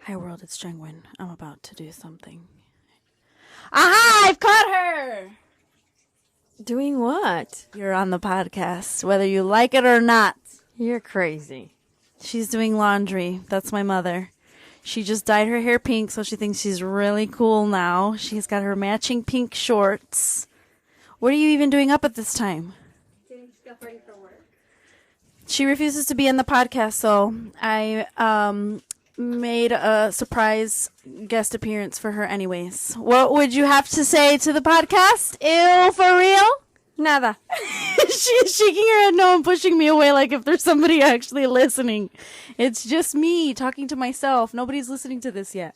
Hi world, it's Jungwin. I'm about to do something. Aha! I've caught her! Doing what? You're on the podcast, whether you like it or not. You're crazy. She's doing laundry. That's my mother. She just dyed her hair pink, so she thinks she's really cool now. She's got her matching pink shorts. What are you even doing up at this time? Getting stuff ready for work. She refuses to be in the podcast, so I made a surprise guest appearance for her anyways. What would you have to say to the podcast? Ew, for real? Nada. She's shaking her head no and pushing me away like if there's somebody actually listening. It's just me talking to myself. Nobody's listening to this yet.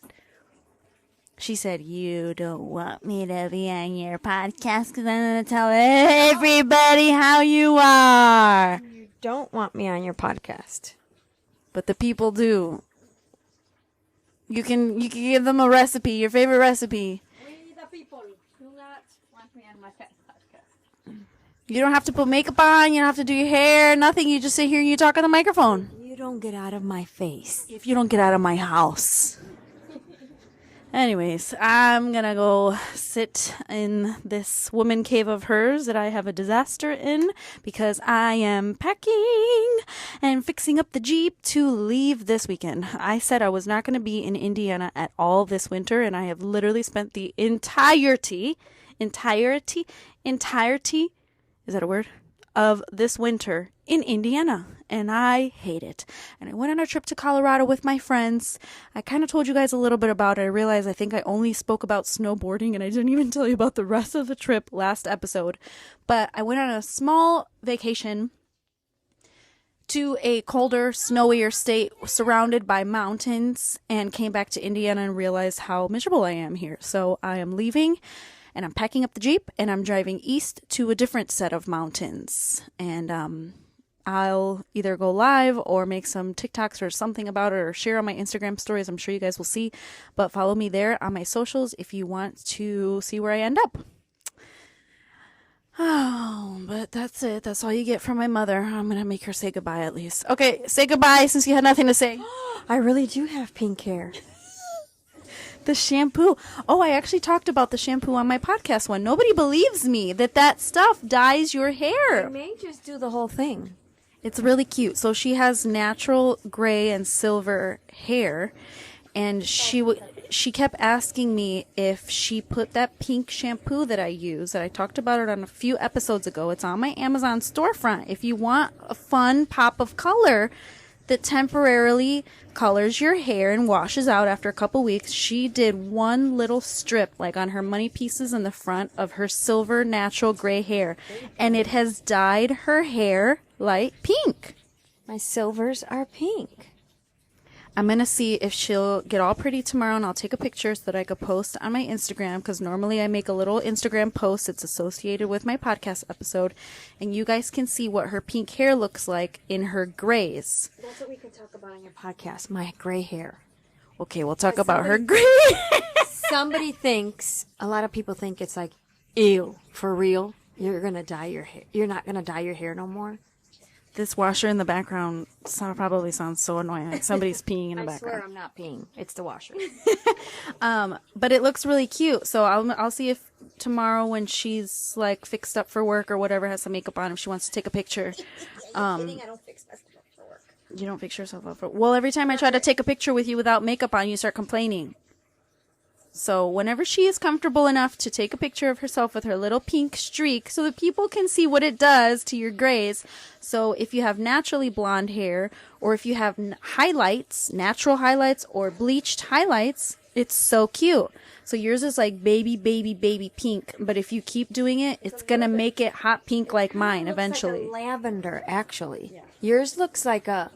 She said, you don't want me to be on your podcast because I'm going to tell everybody how you are. You don't want me on your podcast. But the people do. You can give them a recipe, your favorite recipe. We the people do not want me on my podcast. You don't have to put makeup on, you don't have to do your hair, nothing. You just sit here and you talk on the microphone. You don't get out of my face. If you don't get out of my house. Anyways, I'm gonna go sit in this woman cave of hers that I have a disaster in because I am packing and fixing up the Jeep to leave this weekend. I said I was not gonna be in Indiana at all this winter, and I have literally spent the entirety, is that a word? Of this winter in Indiana, and I hate it. And I went on a trip to Colorado with my friends. I kind of told you guys a little bit about it. I realized I think I only spoke about snowboarding, and I didn't even tell you about the rest of the trip last episode. But I went on a small vacation to a colder, snowier state surrounded by mountains, and came back to Indiana and realized how miserable I am here. So I am leaving. And I'm packing up the Jeep, and I'm driving east to a different set of mountains. And I'll either go live or make some TikToks or something about it or share on my Instagram stories. I'm sure you guys will see. But follow me there on my socials if you want to see where I end up. Oh, but that's it. That's all you get from my mother. I'm going to make her say goodbye at least. Okay, say goodbye since you had nothing to say. I really do have pink hair. The shampoo. Oh, I actually talked about the shampoo on my podcast one. Nobody believes me that stuff dyes your hair. I may just do the whole thing. It's really cute. So she has natural gray and silver hair, and she kept asking me if she put that pink shampoo that I use, that I talked about it on a few episodes ago. It's on my Amazon storefront. If you want a fun pop of color that temporarily colors your hair and washes out after a couple weeks, she did one little strip like on her money pieces in the front of her silver natural gray hair, and it has dyed her hair light pink. My silvers are pink. I'm going to see if she'll get all pretty tomorrow, and I'll take a picture so that I could post on my Instagram, because normally I make a little Instagram post that's associated with my podcast episode, and you guys can see what her pink hair looks like in her grays. That's what we could talk about on your podcast, my gray hair. Okay, we'll talk about her gray a lot of people think it's like, ew, for real? You're going to dye your hair. You're not going to dye your hair no more? This washer in the background probably sounds so annoying. Like somebody's peeing in the I background. swear I'm not peeing. It's the washer. But it looks really cute. So I'll see if tomorrow when she's like fixed up for work or whatever, has some makeup on, if she wants to take a picture. I don't fix myself up for work. You don't fix yourself up for... Well, every time I try to take a picture with you without makeup on, you start complaining. So whenever she is comfortable enough to take a picture of herself with her little pink streak so that people can see what it does to your grays. So if you have naturally blonde hair, or if you have highlights, natural highlights or bleached highlights, it's so cute. So yours is like baby pink, but if you keep doing it, it's going to make it hot pink like mine eventually. Like a lavender, actually. Yeah. Yours looks like a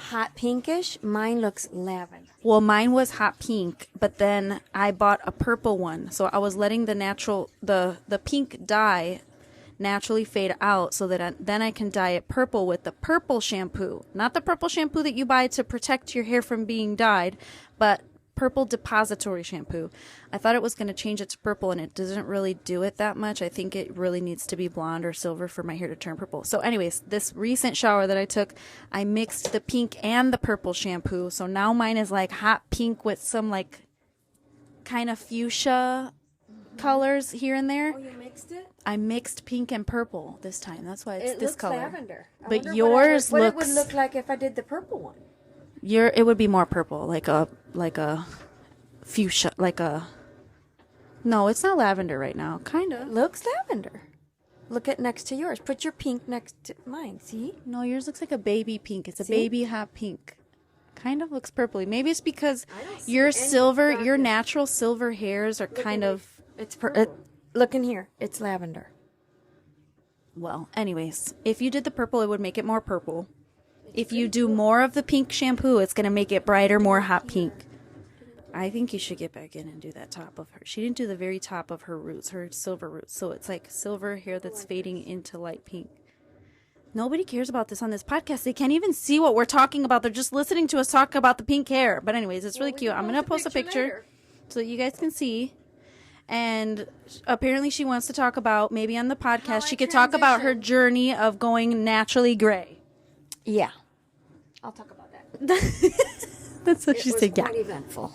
hot pinkish. Mine looks lavender. Well, mine was hot pink, but then I bought a purple one. So I was letting the pink dye naturally fade out so that then I can dye it purple with the purple shampoo. Not the purple shampoo that you buy to protect your hair from being dyed, but purple depository shampoo. I thought it was going to change it to purple, and it doesn't really do it that much. I think it really needs to be blonde or silver for my hair to turn purple. So anyways, this recent shower that I took, I mixed the pink and the purple shampoo. So now mine is like hot pink with some like kind of fuchsia colors here and there. Oh, you mixed it? I mixed pink and purple this time. That's why it's It this looks color. lavender. But yours what looks... it would look like if I did the purple one. It would be more purple, like a fuchsia, like a... No, it's not lavender right now. Kind of. It looks lavender. Look at next to yours. Put your pink next to mine. See? No, yours looks like a baby pink. It's a baby hot pink. Kind of looks purpley. Maybe it's because your silver, your natural silver hairs are kind of... It's look in here. It's lavender. Well, anyways, if you did the purple, it would make it more purple. If you do more of the pink shampoo, it's going to make it brighter, more hot pink. I think you should get back in and do that top of her. She didn't do the very top of her roots, her silver roots. So it's like silver hair that's fading into light pink. Nobody cares about this on this podcast. They can't even see what we're talking about. They're just listening to us talk about the pink hair. But anyways, it's really cute. I'm going to post a picture so that you guys can see. And apparently she wants to talk about, maybe on the podcast, she could talk about her journey of going naturally gray. Yeah. I'll talk about that. That's what she said. Quite eventful.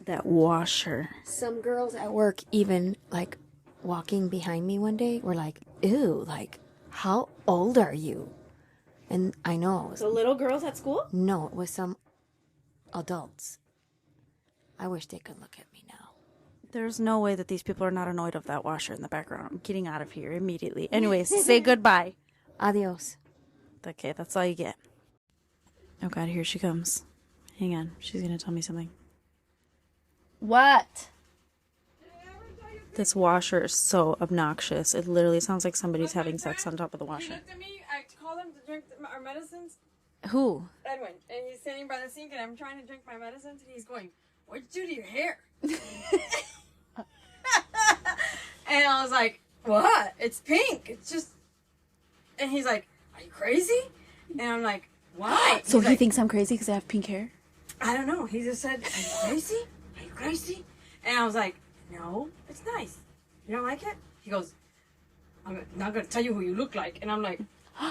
That washer. Some girls at work, even like walking behind me one day, were like, ew, like, how old are you? And I know. The little girls at school? No, it was some adults. I wish they could look at me now. There's no way that these people are not annoyed of that washer in the background. I'm getting out of here immediately. Anyways, say goodbye. Adios. Okay, that's all you get. Oh God, here she comes. Hang on, she's gonna tell me something. What? This washer is so obnoxious. It literally sounds like somebody's having sex on top of the washer. He looked at me. I called him to drink our medicines. Who? Edwin, and he's standing by the sink, and I'm trying to drink my medicines, and he's going, "What'd you do to your hair?" And I was like, "What? It's pink. It's just." And he's like, "Are you crazy?" And I'm like, "Why?" So He's he like, thinks I'm crazy because I have pink hair? I don't know. He just said, "Are you crazy? Are you crazy?" And I was like, "No, it's nice. You don't like it?" He goes, "I'm not going to tell you who you look like." And I'm like,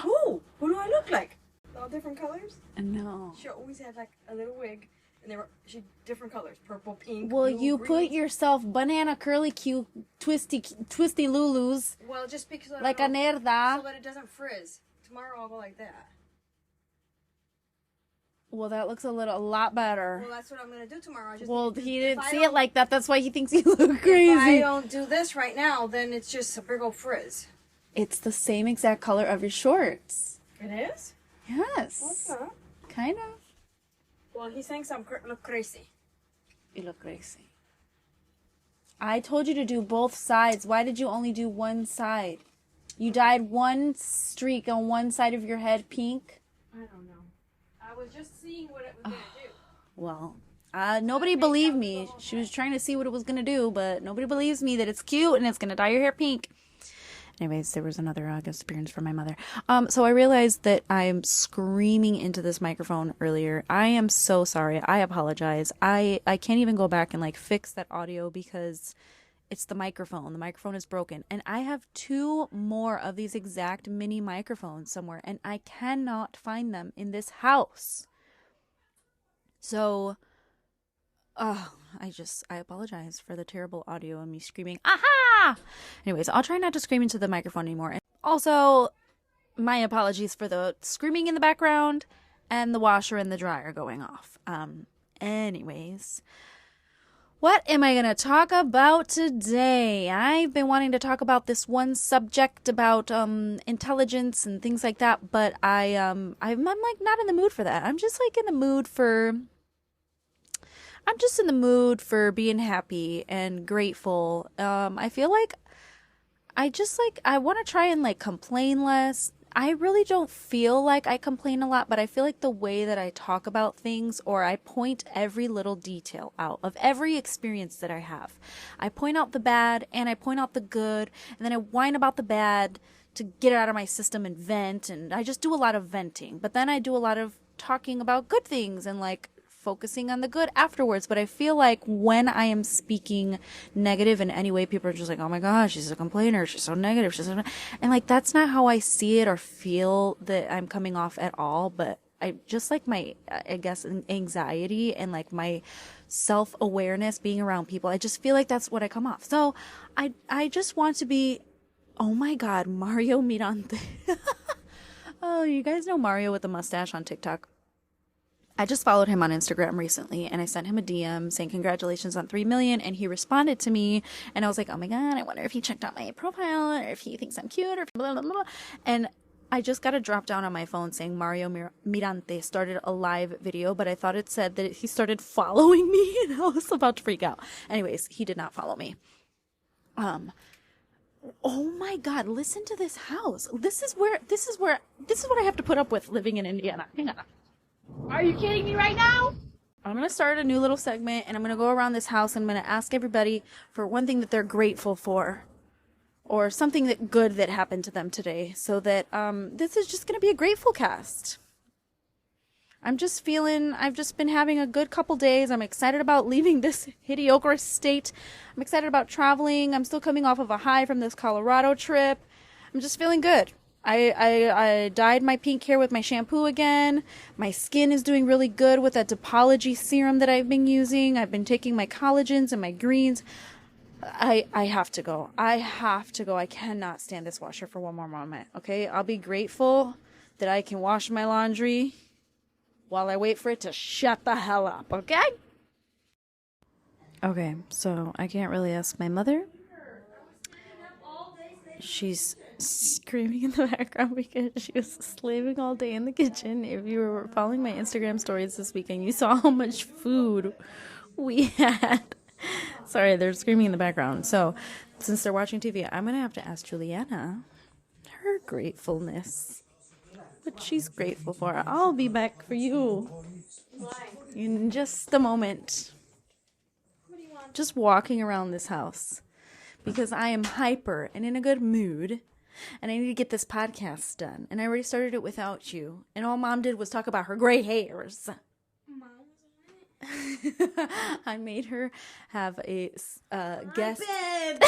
"Who? Who do I look like?" All different colors. No. She always had like a little wig, and she different colors, purple, pink. Well, blue, you green. put yourself banana curly Q twisty lulus Well, just because I like a don't know, so nerda. that it doesn't frizz. Tomorrow I'll go like that. Well, that looks a lot better. Well, that's what I'm gonna do tomorrow. I just Well, need to- he if didn't I see don't- it like that. That's why he thinks you look If I crazy. don't do this right now, then it's just a big old frizz. It's the same exact color of your shorts. It is? Yes. What's up? Kind of. Well, he thinks I'm look crazy. You look crazy. I told you to do both sides. Why did you only do one side? You dyed one streak on one side of your head pink. I don't know. I was just seeing what it was gonna do. Well, nobody believed me. She was trying to see what it was going to do, but nobody believes me that it's cute and it's going to dye your hair pink. Anyways, there was another guest appearance from my mother. So I realized that I'm screaming into this microphone earlier. I am so sorry. I apologize. I can't even go back and like fix that audio because it's the microphone. The microphone is broken. And I have 2 more of these exact mini microphones somewhere, and I cannot find them in this house. So, I apologize for the terrible audio and me screaming, aha! Anyways, I'll try not to scream into the microphone anymore. And also, my apologies for the screaming in the background and the washer and the dryer going off. Anyways, what am I going to talk about today? I've been wanting to talk about this one subject about intelligence and things like that, but I'm like not in the mood for that. I'm just in the mood for being happy and grateful. I feel like I want to try and complain less. I really don't feel like I complain a lot, but I feel like the way that I talk about things, or I point every little detail out of every experience that I have. I point out the bad and I point out the good, and then I whine about the bad to get it out of my system and vent, and I just do a lot of venting. But then I do a lot of talking about good things and like focusing on the good afterwards. But I feel like when I am speaking negative in any way, people are just like, oh my gosh, she's a complainer. She's so negative. And like, that's not how I see it or feel that I'm coming off at all. But I just like my, I guess, anxiety and like my self-awareness being around people. I just feel like that's what I come off. So I just want to be, oh my God, Mario Mirante. Oh, you guys know Mario with the mustache on TikTok? I just followed him on Instagram recently and I sent him a DM saying congratulations on 3 million and he responded to me and I was like, oh my God, I wonder if he checked out my profile or if he thinks I'm cute or blah, blah, blah, blah. And I just got a drop down on my phone saying Mario Mirante started a live video, but I thought it said that he started following me and I was about to freak out. Anyways, he did not follow me. Oh my God, listen to this house. This is what I have to put up with living in Indiana. Hang on. Are you kidding me right now? I'm going to start a new little segment and I'm going to go around this house and I'm going to ask everybody for one thing that they're grateful for or something that good that happened to them today so that this is just going to be a grateful cast. I've just been having a good couple days. I'm excited about leaving this mediocre state. I'm excited about traveling. I'm still coming off of a high from this Colorado trip. I'm just feeling good. I dyed my pink hair with my shampoo again. My skin is doing really good with that Depology serum that I've been using. I've been taking my collagens and my greens. I have to go. I cannot stand this washer for one more moment. Okay, I'll be grateful that I can wash my laundry while I wait for it to shut the hell up. Okay? Okay, so I can't really ask my mother. She's screaming in the background because she was slaving all day in the kitchen. If you were following my Instagram stories this weekend, you saw how much food we had. Sorry, they're screaming in the background. So, since they're watching TV, I'm going to have to ask Juliana her gratefulness. What she's grateful for. I'll be back for you in just a moment. Just walking around this house. Because I am hyper and in a good mood. And I need to get this podcast done. And I already started it without you. And all Mom did was talk about her gray hairs. Mom was on it. I made her have a guest. Bed.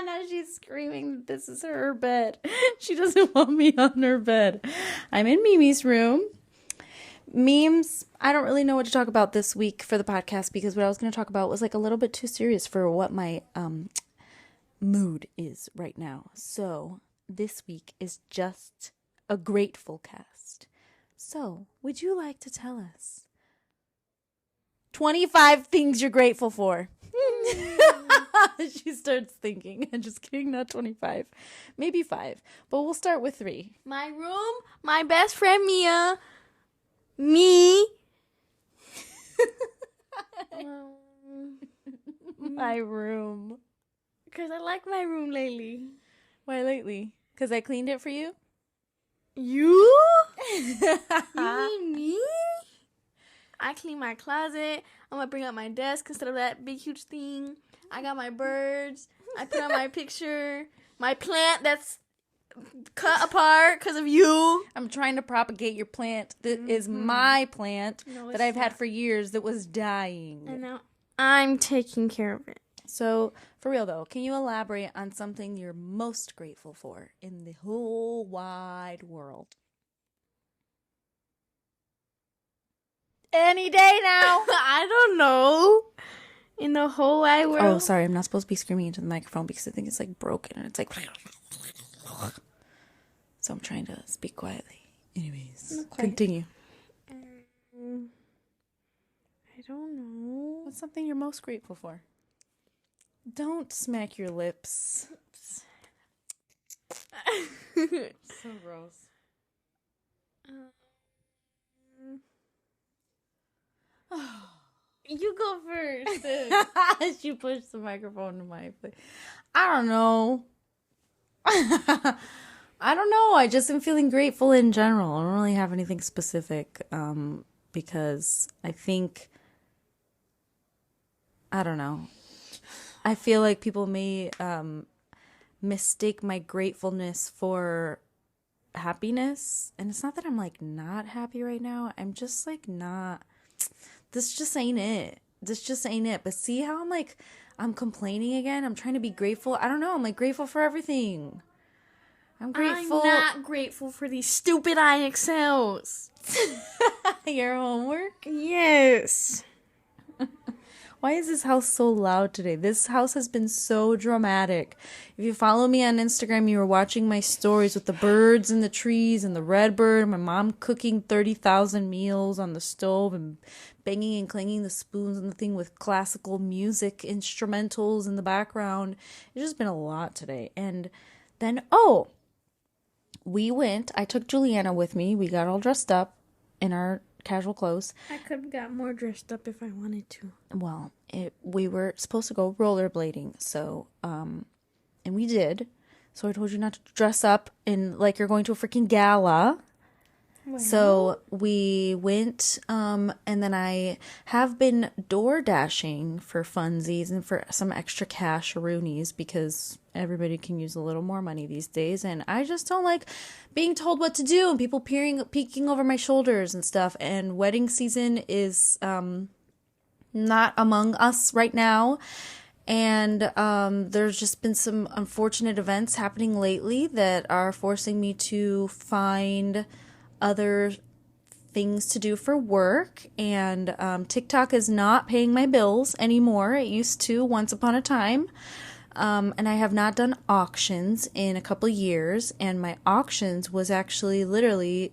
Now she's screaming this is her bed. She doesn't want me on her bed. I'm in Mimi's room. Memes, I don't really know what to talk about this week for the podcast because what I was going to talk about was like a little bit too serious for what my mood is right now. So this week is just a grateful cast. So would you like to tell us 25 things you're grateful for? She starts thinking. I'm just kidding, not 25. Maybe 5. But we'll start with 3. My room, my best friend Mia, me. My room. Because I like my room lately. Why lately? Because I cleaned it for you? You? You mean me? I clean my closet. I'm going to bring up my desk instead of that big, huge thing. I got my birds. I put on my picture. My plant that's cut apart because of you. I'm trying to propagate your plant that is my plant No, that it's I've had not. for years that was dying. And now I'm taking care of it. So, for real though, can you elaborate on something you're most grateful for in the whole wide world? Any day now. I don't know. In the whole wide world. Oh, sorry. I'm not supposed to be screaming into the microphone because I think it's like broken and it's like. So I'm trying to speak quietly. Anyways, continue. I don't know. What's something you're most grateful for? Don't smack your lips. So gross. You go first. She pushed the microphone to my face. I don't know. I don't know. I just am feeling grateful in general. I don't really have anything specific because I think, I don't know. I feel like people may mistake my gratefulness for happiness. And it's not that I'm like not happy right now. I'm just like not, this just ain't it. This just ain't it. But see how I'm like, I'm complaining again. I'm trying to be grateful. I don't know. I'm like grateful for everything. I'm grateful. I'm not grateful for these stupid IXLs. Your homework? Yes. Why is this house so loud today? This house has been so dramatic. If you follow me on Instagram, you were watching my stories with the birds and the trees and the red bird and my mom cooking 30,000 meals on the stove and banging and clanging the spoons and the thing with classical music instrumentals in the background. It's just been a lot today. And then, I took Juliana with me. We got all dressed up in our casual clothes. I could have got more dressed up if I wanted to. Well, we were supposed to go rollerblading, so, and we did. So I told you not to dress up in like you're going to a freaking gala. Well. So we went, and then I have been door dashing for funsies and for some extra cash-a-roonies because everybody can use a little more money these days. And I just don't like being told what to do and people peeking over my shoulders and stuff. And wedding season is not among us right now. And there's just been some unfortunate events happening lately that are forcing me to find other things to do for work, and TikTok is not paying my bills anymore. It used to once upon a time, and I have not done auctions in a couple years, and my auctions was actually literally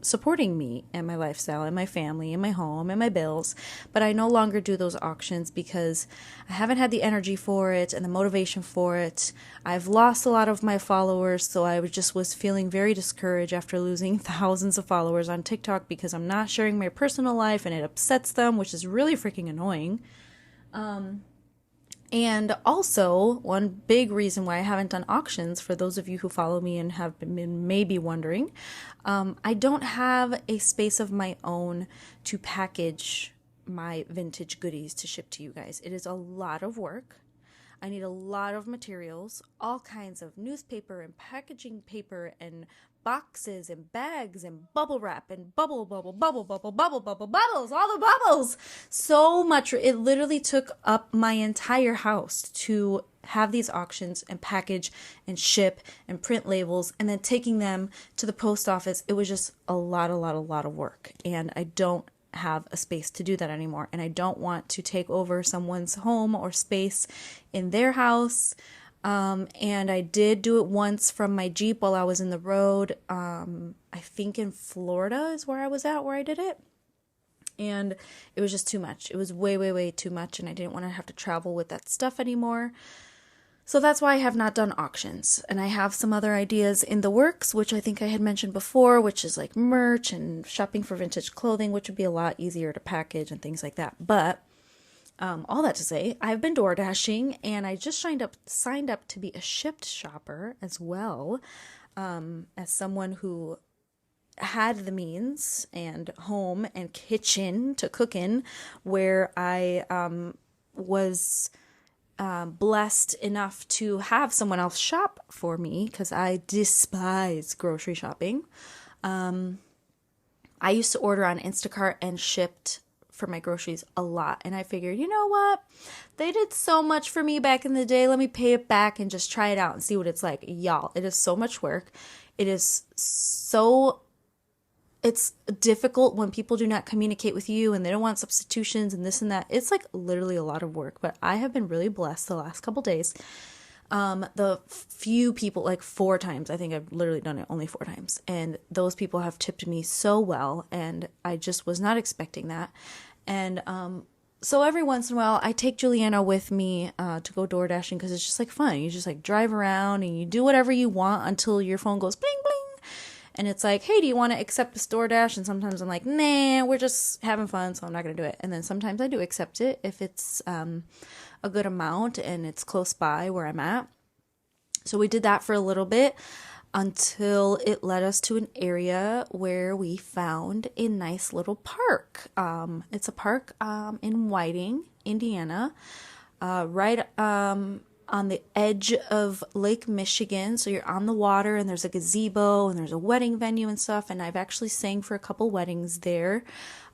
supporting me and my lifestyle and my family and my home and my bills. But I no longer do those auctions because I haven't had the energy for it and the motivation for it. I've lost a lot of my followers, so I was feeling very discouraged after losing thousands of followers on TikTok because I'm not sharing my personal life and it upsets them, which is really freaking annoying. And also, one big reason why I haven't done auctions, for those of you who follow me and have been maybe wondering, I don't have a space of my own to package my vintage goodies to ship to you guys. It is a lot of work. I need a lot of materials, all kinds of newspaper and packaging paper and boxes and bags and bubble wrap and bubbles, all the bubbles. So much. It literally took up my entire house to have these auctions and package and ship and print labels and then taking them to the post office. It was just a lot of work. And I don't have a space to do that anymore. And I don't want to take over someone's home or space in their house. And I did do it once from my Jeep while I was in the road. I think in Florida is where I was at, where I did it. And it was just too much. It was way too much. And I didn't want to have to travel with that stuff anymore. So that's why I have not done auctions. And I have some other ideas in the works, which I think I had mentioned before, which is like merch and shopping for vintage clothing, which would be a lot easier to package and things like that. But all that to say, I've been door dashing, and I just signed up to be a Shipt shopper as well, as someone who had the means and home and kitchen to cook in, where I was blessed enough to have someone else shop for me because I despise grocery shopping. I used to order on Instacart and Shipt for my groceries a lot, and I figured, you know what, they did so much for me back in the day, let me pay it back and just try it out and see what it's like. Y'all, it is so much work. It's difficult when people do not communicate with you and they don't want substitutions and this and that. It's like literally a lot of work, but I have been really blessed the last couple days. The few people, like 4 times, I think I've literally done it only 4 times, and those people have tipped me so well, and I just was not expecting that. And so every once in a while I take Juliana with me to go door dashing because it's just like fun. You just like drive around and you do whatever you want until your phone goes bling bling, and it's like, hey, do you want to accept this DoorDash? And sometimes I'm like, nah, we're just having fun, so I'm not gonna do it. And then sometimes I do accept it if it's a good amount and it's close by where I'm at. So we did that for a little bit until it led us to an area where we found a nice little park. It's a park in Whiting, Indiana, right on the edge of Lake Michigan. So you're on the water and there's a gazebo and there's a wedding venue and stuff. And I've actually sang for a couple weddings there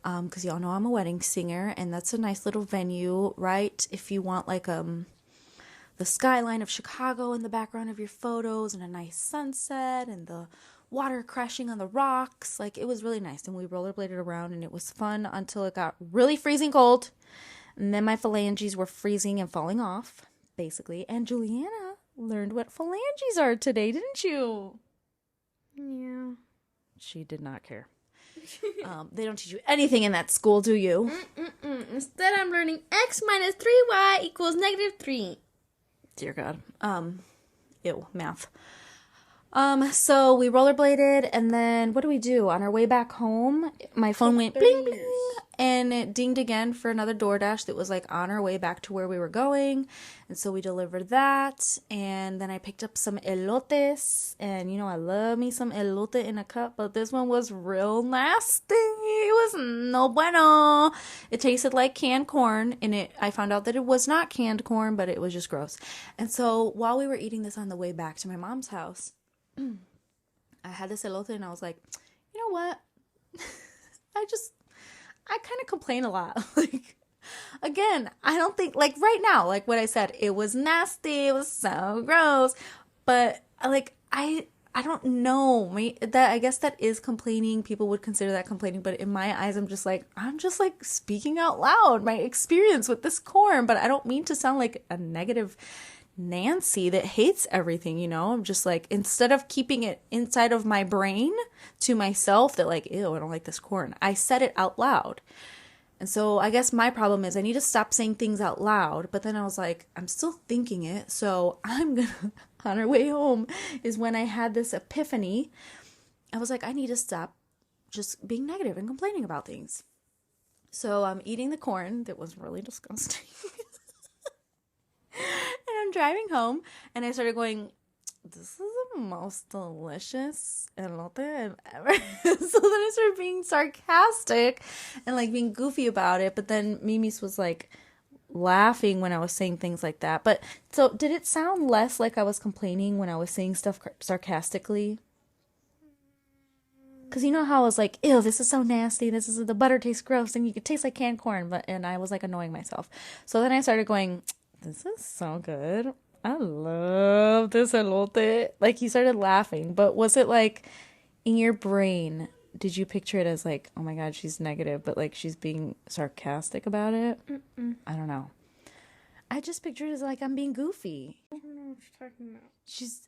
because y'all know I'm a wedding singer. And that's a nice little venue, right? If you want like the skyline of Chicago in the background of your photos and a nice sunset and the water crashing on the rocks. Like, it was really nice. And we rollerbladed around and it was fun until it got really freezing cold. And then my phalanges were freezing and falling off, basically. And Juliana learned what phalanges are today, didn't you? Yeah. She did not care. They don't teach you anything in that school, do you? Instead, I'm learning x minus 3y equals -3. Dear God. Ew, math. So we rollerbladed, and then what do we do? On our way back home, my phone went bling, bling, and it dinged again for another DoorDash that was like on our way back to where we were going. And so we delivered that, and then I picked up some elotes, and you know, I love me some elote in a cup, but this one was real nasty. It was no bueno. It tasted like canned corn, and I found out that it was not canned corn, but it was just gross. And so while we were eating this on the way back to my mom's house, I had this elote and I was like, you know what? I kind of complain a lot. Like, again, I don't think, like right now, like what I said, it was nasty. It was so gross. But like, I don't know. I guess that is complaining. People would consider that complaining. But in my eyes, I'm just like speaking out loud my experience with this corn. But I don't mean to sound like a negative Nancy that hates everything, you know? I'm just like, instead of keeping it inside of my brain to myself that like, ew, I don't like this corn, I said it out loud. And so I guess my problem is I need to stop saying things out loud. But then I was like, I'm still thinking it. So I'm gonna, on our way home is when I had this epiphany. I was like, I need to stop just being negative and complaining about things. So I'm eating the corn that was really disgusting. And I'm driving home, and I started going, this is the most delicious elote I've ever. So then I started being sarcastic and like being goofy about it. But then Mimi's was like laughing when I was saying things like that. But so did it sound less like I was complaining when I was saying stuff sarcastically? Because you know how I was like, ew, this is so nasty. The butter tastes gross, and you could taste like canned corn. And I was like annoying myself. So then I started going, this is so good. I love this elote. Like, you started laughing, but was it like in your brain, did you picture it as like, oh my God, she's negative, but like she's being sarcastic about it? I don't know. I just pictured it as like I'm being goofy. I don't know what you're talking about.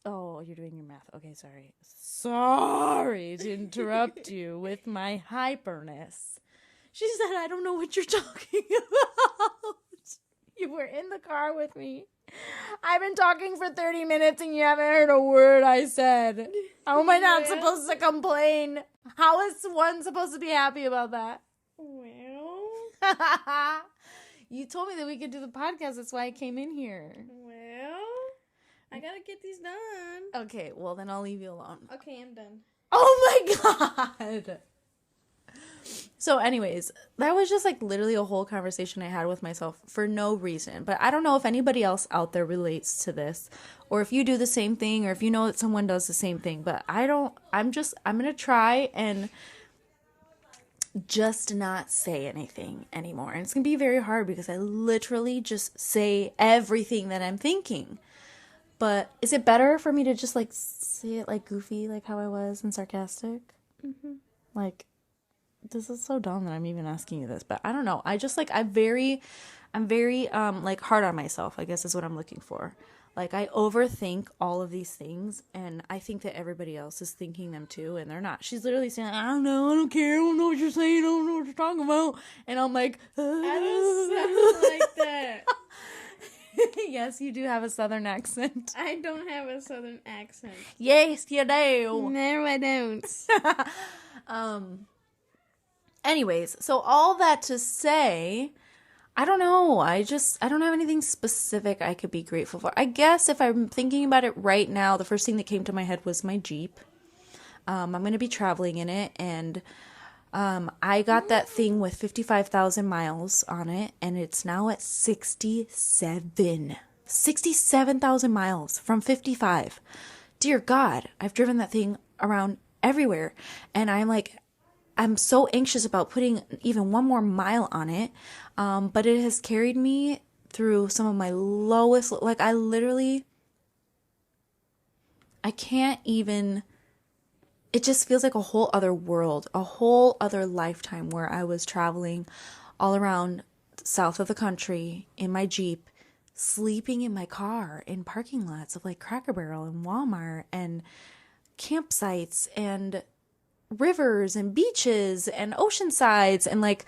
Oh, you're doing your math. Okay, sorry. Sorry to interrupt you with my hyperness. She said, I don't know what you're talking about. You were in the car with me. I've been talking for 30 minutes and you haven't heard a word I said. How am I not supposed to complain? How is one supposed to be happy about that? Well, You told me that we could do the podcast. That's why I came in here. I gotta get these done. Okay, well then I'll leave you alone. Okay, I'm done. Oh my God. So anyways, that was just like literally a whole conversation I had with myself for no reason. But I don't know if anybody else out there relates to this, or if you do the same thing, or if you know that someone does the same thing. But I'm going to try and just not say anything anymore. And it's going to be very hard because I literally just say everything that I'm thinking. But is it better for me to just like say it like goofy, like how I was, and sarcastic? Mm-hmm. Like, this is so dumb that I'm even asking you this, but I don't know. I just like, I'm very like hard on myself, I guess is what I'm looking for. Like, I overthink all of these things, and I think that everybody else is thinking them too, and they're not. She's literally saying, I don't know, I don't care, I don't know what you're saying, I don't know what you're talking about. And I'm like, I don't sound like that. Yes, you do have a southern accent. I don't have a southern accent. Yes, you do. No, I don't. Anyways, so all that to say, I don't know. I don't have anything specific I could be grateful for. I guess if I'm thinking about it right now, the first thing that came to my head was my Jeep. I'm going to be traveling in it, and I got that thing with 55,000 miles on it, and it's now at 67,000 67,000 miles from 55. Dear God, I've driven that thing around everywhere. And I'm so anxious about putting even one more mile on it. But it has carried me through some of my lowest, like I can't even, it just feels like a whole other world, a whole other lifetime where I was traveling all around south of the country in my Jeep, sleeping in my car in parking lots of like Cracker Barrel and Walmart and campsites and rivers and beaches and ocean sides, and like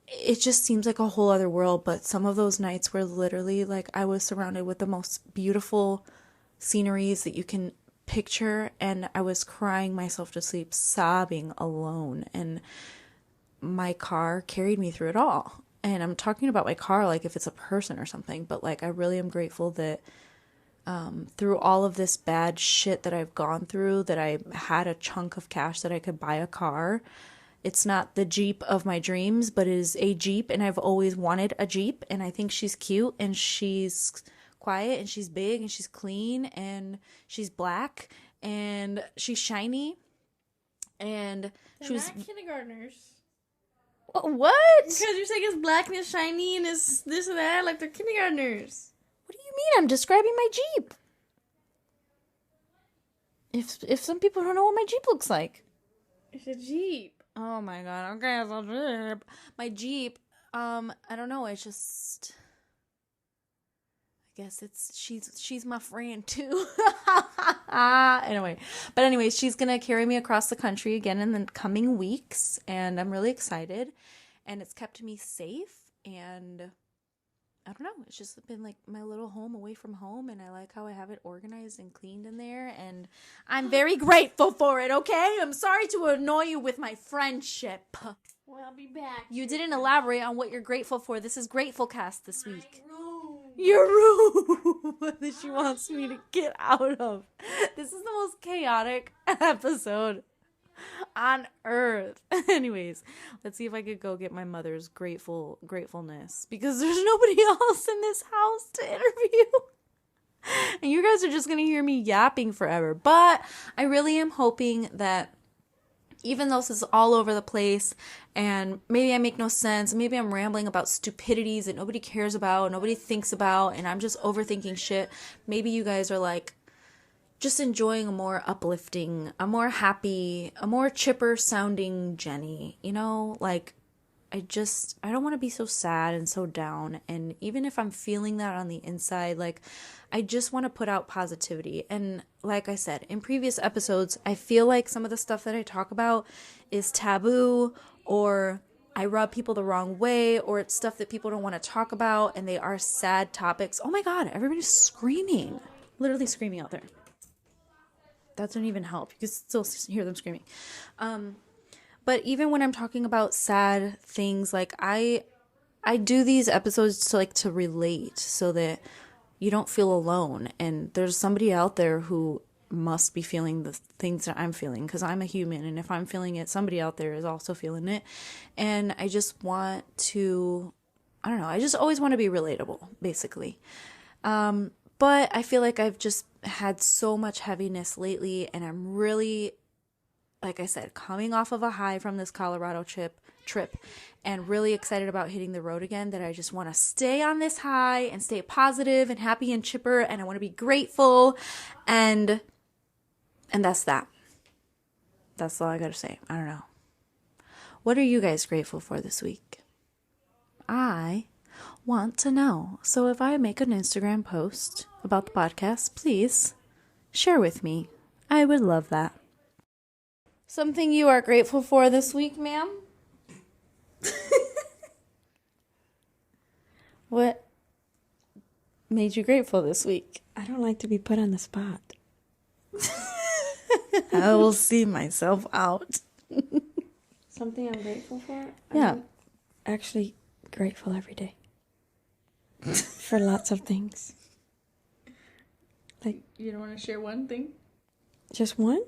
it just seems like a whole other world. But some of those nights were literally like I was surrounded with the most beautiful sceneries that you can picture, and I was crying myself to sleep, sobbing alone, and my car carried me through it all. And I'm talking about my car like if it's a person or something, but like I really am grateful that through all of this bad shit that I've gone through, that I had a chunk of cash that I could buy a car. It's not the Jeep of my dreams, but it is a Jeep, and I've always wanted a Jeep, and I think she's cute, and she's quiet, and she's big, and she's clean, and she's black, and she's shiny, and They're she was... not kindergartners. What? Because you're saying it's black and it's shiny and it's this and that, like they're kindergartners. What do you mean? I'm describing my Jeep. If some people don't know what my Jeep looks like. It's a Jeep. Oh my God. Okay, it's a Jeep. My Jeep, I don't know, it's just... I guess she's my friend too. Anyway, she's gonna carry me across the country again in the coming weeks, and I'm really excited, and it's kept me safe, and I don't know, it's just been like my little home away from home, and I like how I have it organized and cleaned in there, and I'm very grateful for it. Okay, I'm sorry to annoy you with my friendship. Well, I'll be back. You didn't elaborate on what you're grateful for. This is gratefulcast this week. Room. Your room that she wants me to get out of. This is the most chaotic episode on earth. Anyways, let's see if I could go get my mother's gratefulness, because there's nobody else in this house to interview. And you guys are just going to hear me yapping forever. But I really am hoping that even though this is all over the place and maybe I make no sense, maybe I'm rambling about stupidities that nobody cares about, nobody thinks about, and I'm just overthinking shit, don't you guys are like just enjoying a more uplifting, a more happy, a more chipper sounding Jenny, you know? Like I don't want to be so sad and so down. And even if I'm feeling that on the inside, like I just want to put out positivity. And like I said, in previous episodes, I feel like some of the stuff that I talk about is taboo, or I rub people the wrong way, or it's stuff that people don't want to talk about, and they are sad topics. Oh my God, everybody's screaming, literally screaming out there. That doesn't even help. You can still hear them screaming. But even when I'm talking about sad things, like I do these episodes to relate, so that you don't feel alone, and there's somebody out there who must be feeling the things that I'm feeling, because I'm a human, and if I'm feeling it, somebody out there is also feeling it. And I just want to, I don't know, I just always want to be relatable, basically. But I feel like I've just had so much heaviness lately, and I'm really, like I said, coming off of a high from this Colorado trip and really excited about hitting the road again, that I just want to stay on this high and stay positive and happy and chipper, and I want to be grateful, and that's that. That's all I got to say. I don't know. What are you guys grateful for this week? I want to know. So if I make an Instagram post about the podcast, please share with me. I would love that. Something you are grateful for this week, ma'am? What made you grateful this week? I don't like to be put on the spot. I will see myself out. Something I'm grateful for? Yeah. I'm actually grateful every day. For lots of things. Like, You don't want to share one thing? just one?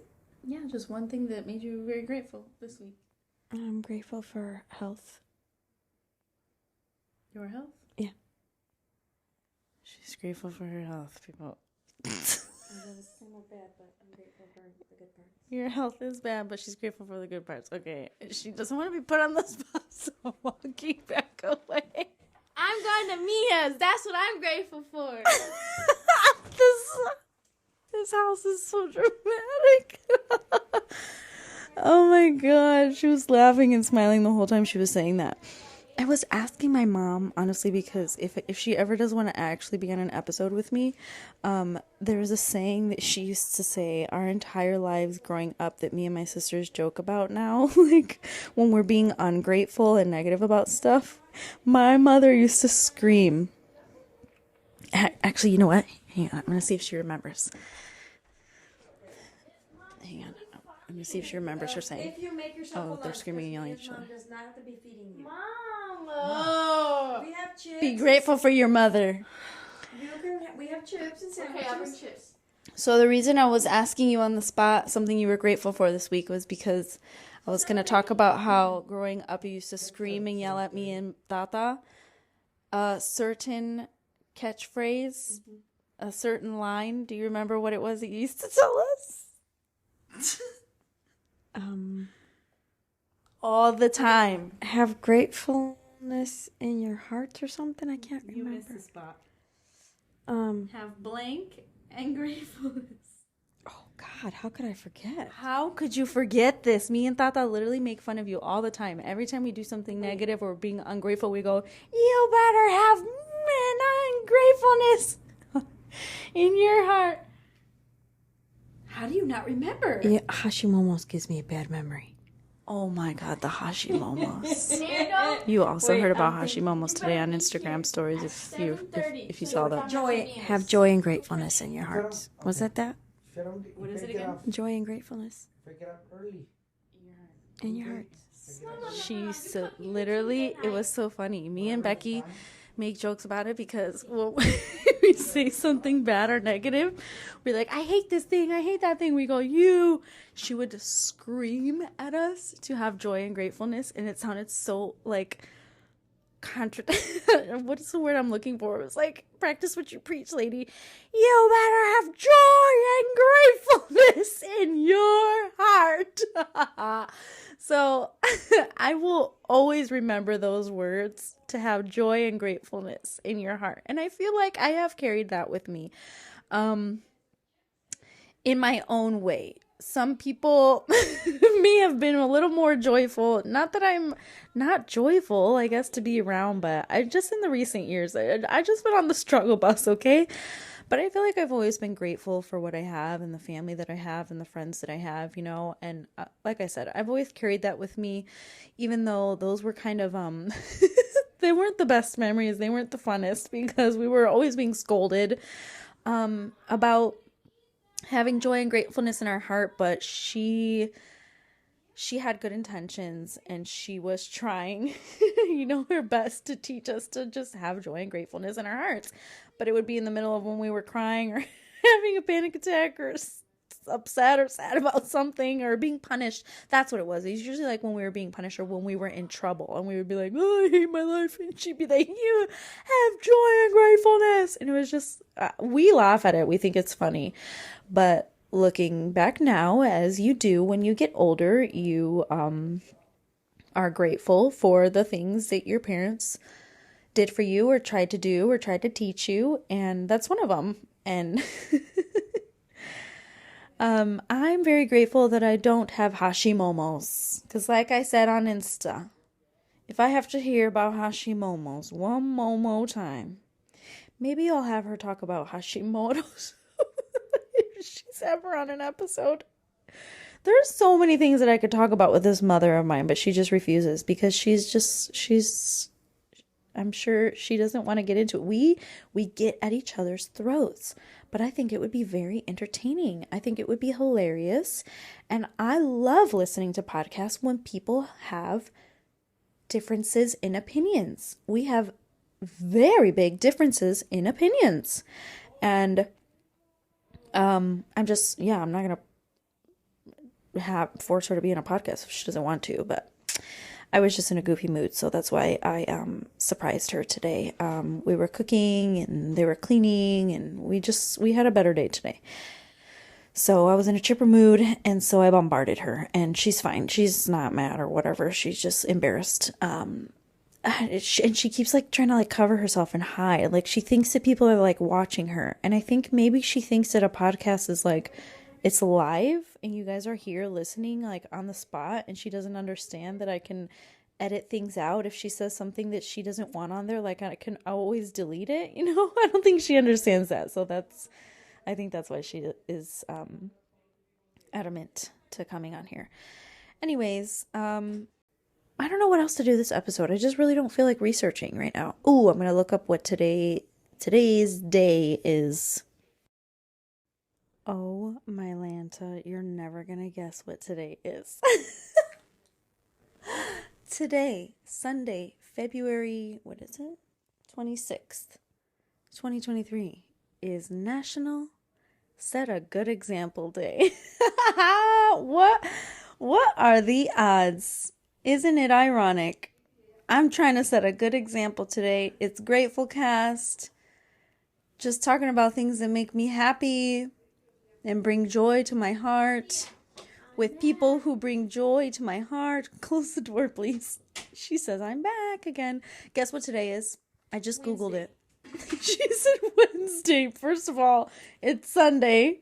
Yeah, just one thing that made you very grateful this week. I'm grateful for health. Your health? Yeah. She's She's grateful for her health, people. Your health is bad, but she's grateful for the good parts. Okay, she doesn't want to be put on the spot, so I'm walking back away. I'm going to Mia's. That's what I'm grateful for. This house is so dramatic. Oh my god, she was laughing and smiling the whole time she was saying that. I was asking my mom, honestly, because if she ever does want to actually be on an episode with me, there's a saying that she used to say our entire lives growing up that me and my sisters joke about now, like when we're being ungrateful and negative about stuff. My mother used to scream. Actually, you know what? Hang on, I'm going to see if she remembers. Hang on. I'm going to see if she remembers her saying. If you make yourself Oh, they're screaming and yelling at each other. does not have to be feeding you. Mom. We have chips. Be grateful for your mother. We have chips and sandwiches. Okay, I'll bring chips. So the reason I was asking you on the spot something you were grateful for this week was because I was going to talk about how growing up you used to scream and yell at me and Tata a certain catchphrase, a certain line. Do you remember what it was that you used to tell us? All the time. Have gratefulness in your heart or something? I can't You remember. missed the spot. Um, Have blank and gratefulness. oh God, how could I forget? How could you forget this? Me and Tata literally make fun of you all the time. Every time we do something negative or being ungrateful, we go, you better have ungratefulness in your heart. How do you not remember? Yeah, Hashimoto's gives me a bad memory. Oh my God, the Hashimoto's. Nando, You also heard about Hashimoto's today on Instagram stories if you saw that. Have joy and gratefulness in your hearts. Was that that? What is it again? Joy and gratefulness If I get up early. in your hearts. She used to literally, it was so funny. Me and Becky make jokes about it because when we say something bad or negative, we're like, I hate this thing, I hate that thing. We go, you. She would scream at us to have joy and gratefulness, and it sounded so like what is the word I'm looking for? It was like, practice what you preach, lady. You better have joy and gratefulness in your heart. So I will always remember those words, to have joy and gratefulness in your heart. And I feel like I have carried that with me in my own way. Some people may have been a little more joyful. Not that I'm not joyful, I guess, to be around, but I just in the recent years, I just been on the struggle bus, okay? But I feel like I've always been grateful for what I have and the family that I have and the friends that I have, you know? And like I said, I've always carried that with me, even though those were kind of, they weren't the best memories. They weren't the funnest because we were always being scolded about having joy and gratefulness in our heart, but she had good intentions and she was trying, you know, her best to teach us to just have joy and gratefulness in our hearts. But it would be in the middle of when we were crying or having a panic attack or upset or sad about something or being punished. That's what it was. It was usually like when we were being punished or when we were in trouble and we would be like, oh, I hate my life. And she'd be like, you have joy and gratefulness. And it was just, we laugh at it. We think it's funny. But looking back now, as you do when you get older, you are grateful for the things that your parents did for you or tried to do or tried to teach you. And that's one of them. And I'm very grateful that I don't have Hashimoto's. Because like I said on Insta, if I have to hear about Hashimoto's one more time, maybe I'll have her talk about Hashimoto's. If she's ever on an episode. There's so many things that I could talk about with this mother of mine, but she just refuses because she's I'm sure she doesn't want to get into it. We get at each other's throats, but I think it would be very entertaining. I think it would be hilarious. And I love listening to podcasts when people have differences in opinions. We have very big differences in opinions. And I'm not going to force her to be in a podcast if she doesn't want to, but I was just in a goofy mood, so that's why I surprised her today. We were cooking and they were cleaning, and we had a better day today. So I was in a chipper mood, and so I bombarded her, and she's fine. She's not mad or whatever. She's just embarrassed. And she keeps like trying to like cover herself and hide. Like she thinks that people are like watching her, and I think maybe she thinks that a podcast is like it's live and you guys are here listening like on the spot, and she doesn't understand that I can edit things out if she says something that she doesn't want on there. Like I can always delete it, you know. I don't think she understands that. So I think that's why she is adamant to coming on here. Anyways, I don't know what else to do this episode. I just really don't feel like researching right now. Ooh, I'm gonna look up what today's day is. Oh my Lanta, you're never gonna guess what today is. Today, Sunday, February, what is it? 26th, 2023 is National Set a Good Example Day. What are the odds? Isn't it ironic? I'm trying to set a good example today. It's gratefulcast. Just talking about things that make me happy and bring joy to my heart. With people who bring joy to my heart. Close the door, please. She says I'm back again. Guess what today is? I just Googled it. She said Wednesday. First of all, it's Sunday.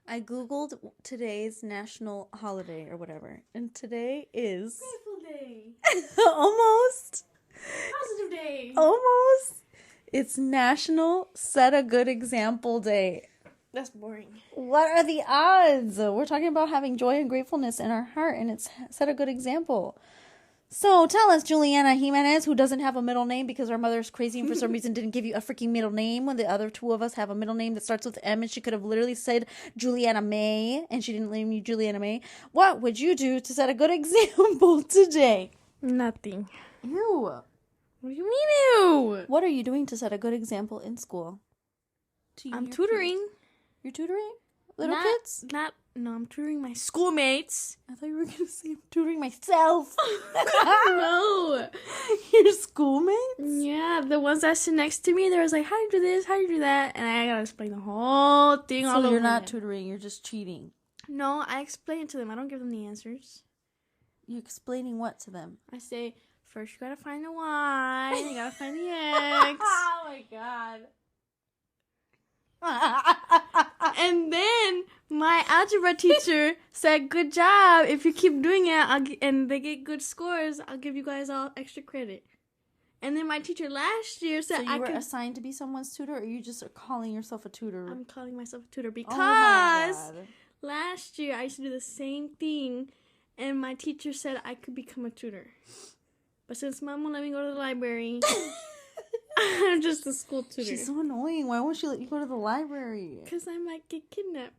I Googled today's national holiday or whatever. And today is... Grateful Day. Almost. Positive Day. Almost. It's National Set a Good Example Day. That's boring. What are the odds? We're talking about having joy and gratefulness in our heart, and it's set a good example. So tell us, Juliana Jimenez, who doesn't have a middle name because her mother's crazy and for some reason didn't give you a freaking middle name when the other two of us have a middle name that starts with M, and she could have literally said Juliana May, and she didn't name you Juliana May. What would you do to set a good example today? Nothing. Ew. What do you mean, ew? What are you doing to set a good example in school? I'm tutoring. Kids? You're tutoring? Little Not- kids? No, I'm tutoring my schoolmates. I thought you were going to say I'm tutoring myself. No. Your schoolmates? Yeah, the ones that sit next to me, they was like, how do you do this? How do you do that? And I gotta explain the whole thing all over. So you're not again. tutoring, you're just cheating. No, I explain it to them. I don't give them the answers. You explaining what to them? I say, first you gotta find the Y, you gotta find the X. Oh my god. And then my algebra teacher said, good job. If you keep doing it and they get good scores, I'll give you guys all extra credit. And then my teacher last year said So you were assigned to be someone's tutor, or you just are calling yourself a tutor? I'm calling myself a tutor Oh because my god. last year I used to do the same thing, and my teacher said I could become a tutor. But since Mom won't let me go to the library, I'm just a school tutor. She's so annoying. Why won't she let you go to the library? Because I might get kidnapped.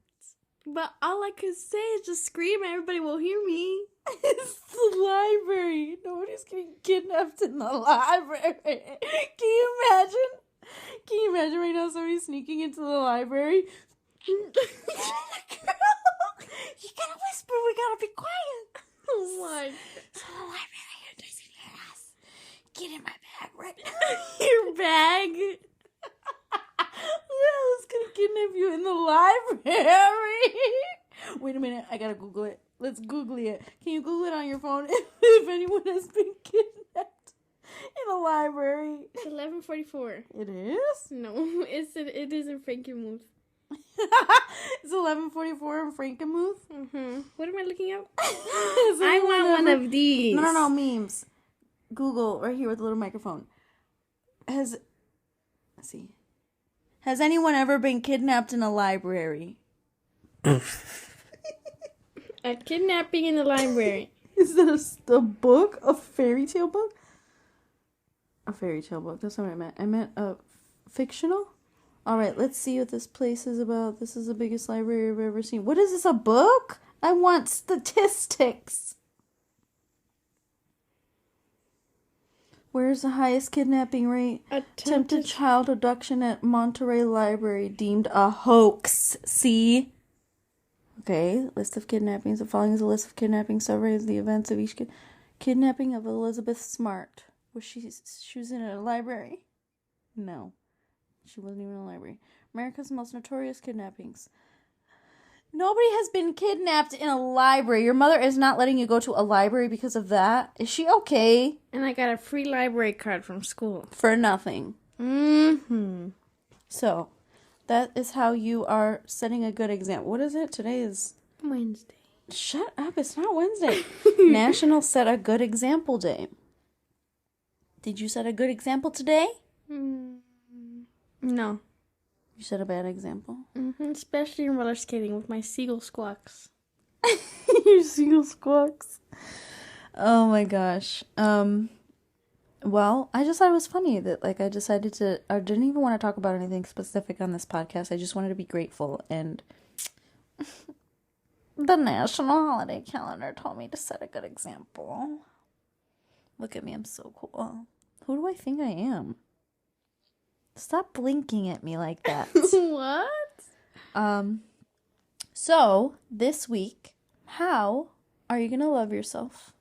But all I could say is just scream and everybody will hear me. It's the library. Nobody's getting kidnapped in the library. Can you imagine? Can you imagine right now somebody sneaking into the library? You gotta whisper. We gotta be quiet. Oh my. So the library doesn't hear us. Get in my bag right now. Your bag? Who's gonna kidnap you in the library? Wait a minute, I gotta Google it. Let's Google it. Can you Google it on your phone if anyone has been kidnapped in a library? It's 11:44. It is? No, it is in Frankenmuth. It's 11:44 in Frankenmuth. Mm-hmm. What am I looking at? Has I anyone want one ever- of these. No, memes. Google right here with the little microphone. Let's see. Has anyone ever been kidnapped in a library? A kidnapping in the library. Is that a book? A fairy tale book? A fairy tale book. That's what I meant. I meant a fictional? Alright, let's see what this place is about. This is the biggest library I've ever seen. What is this, a book? I want statistics. Where's the highest kidnapping rate? Attempted child abduction at Monterey Library deemed a hoax. See? Okay, list of kidnappings. The following is a list of kidnappings. Summarize the events of each Kidnapping of Elizabeth Smart. She was in a library? No. She wasn't even in a library. America's most notorious kidnappings. Nobody has been kidnapped in a library. Your mother is not letting you go to a library because of that. Is she okay? And I got a free library card from school. For nothing. Mm-hmm. So, that is how you are setting a good example. What is it? Today is... Wednesday. Shut up, it's not Wednesday. National Set a Good Example Day. Did you set a good example today? No. You set a bad example? Especially in roller skating with my seagull squawks. Your seagull squawks. Oh my gosh. Well, I just thought it was funny that, like, I decided to... I didn't even want to talk about anything specific on this podcast. I just wanted to be grateful, and... The National Holiday Calendar told me to set a good example. Look at me, I'm so cool. Who do I think I am? Stop blinking at me like that. What? So, this week, how are you going to love yourself?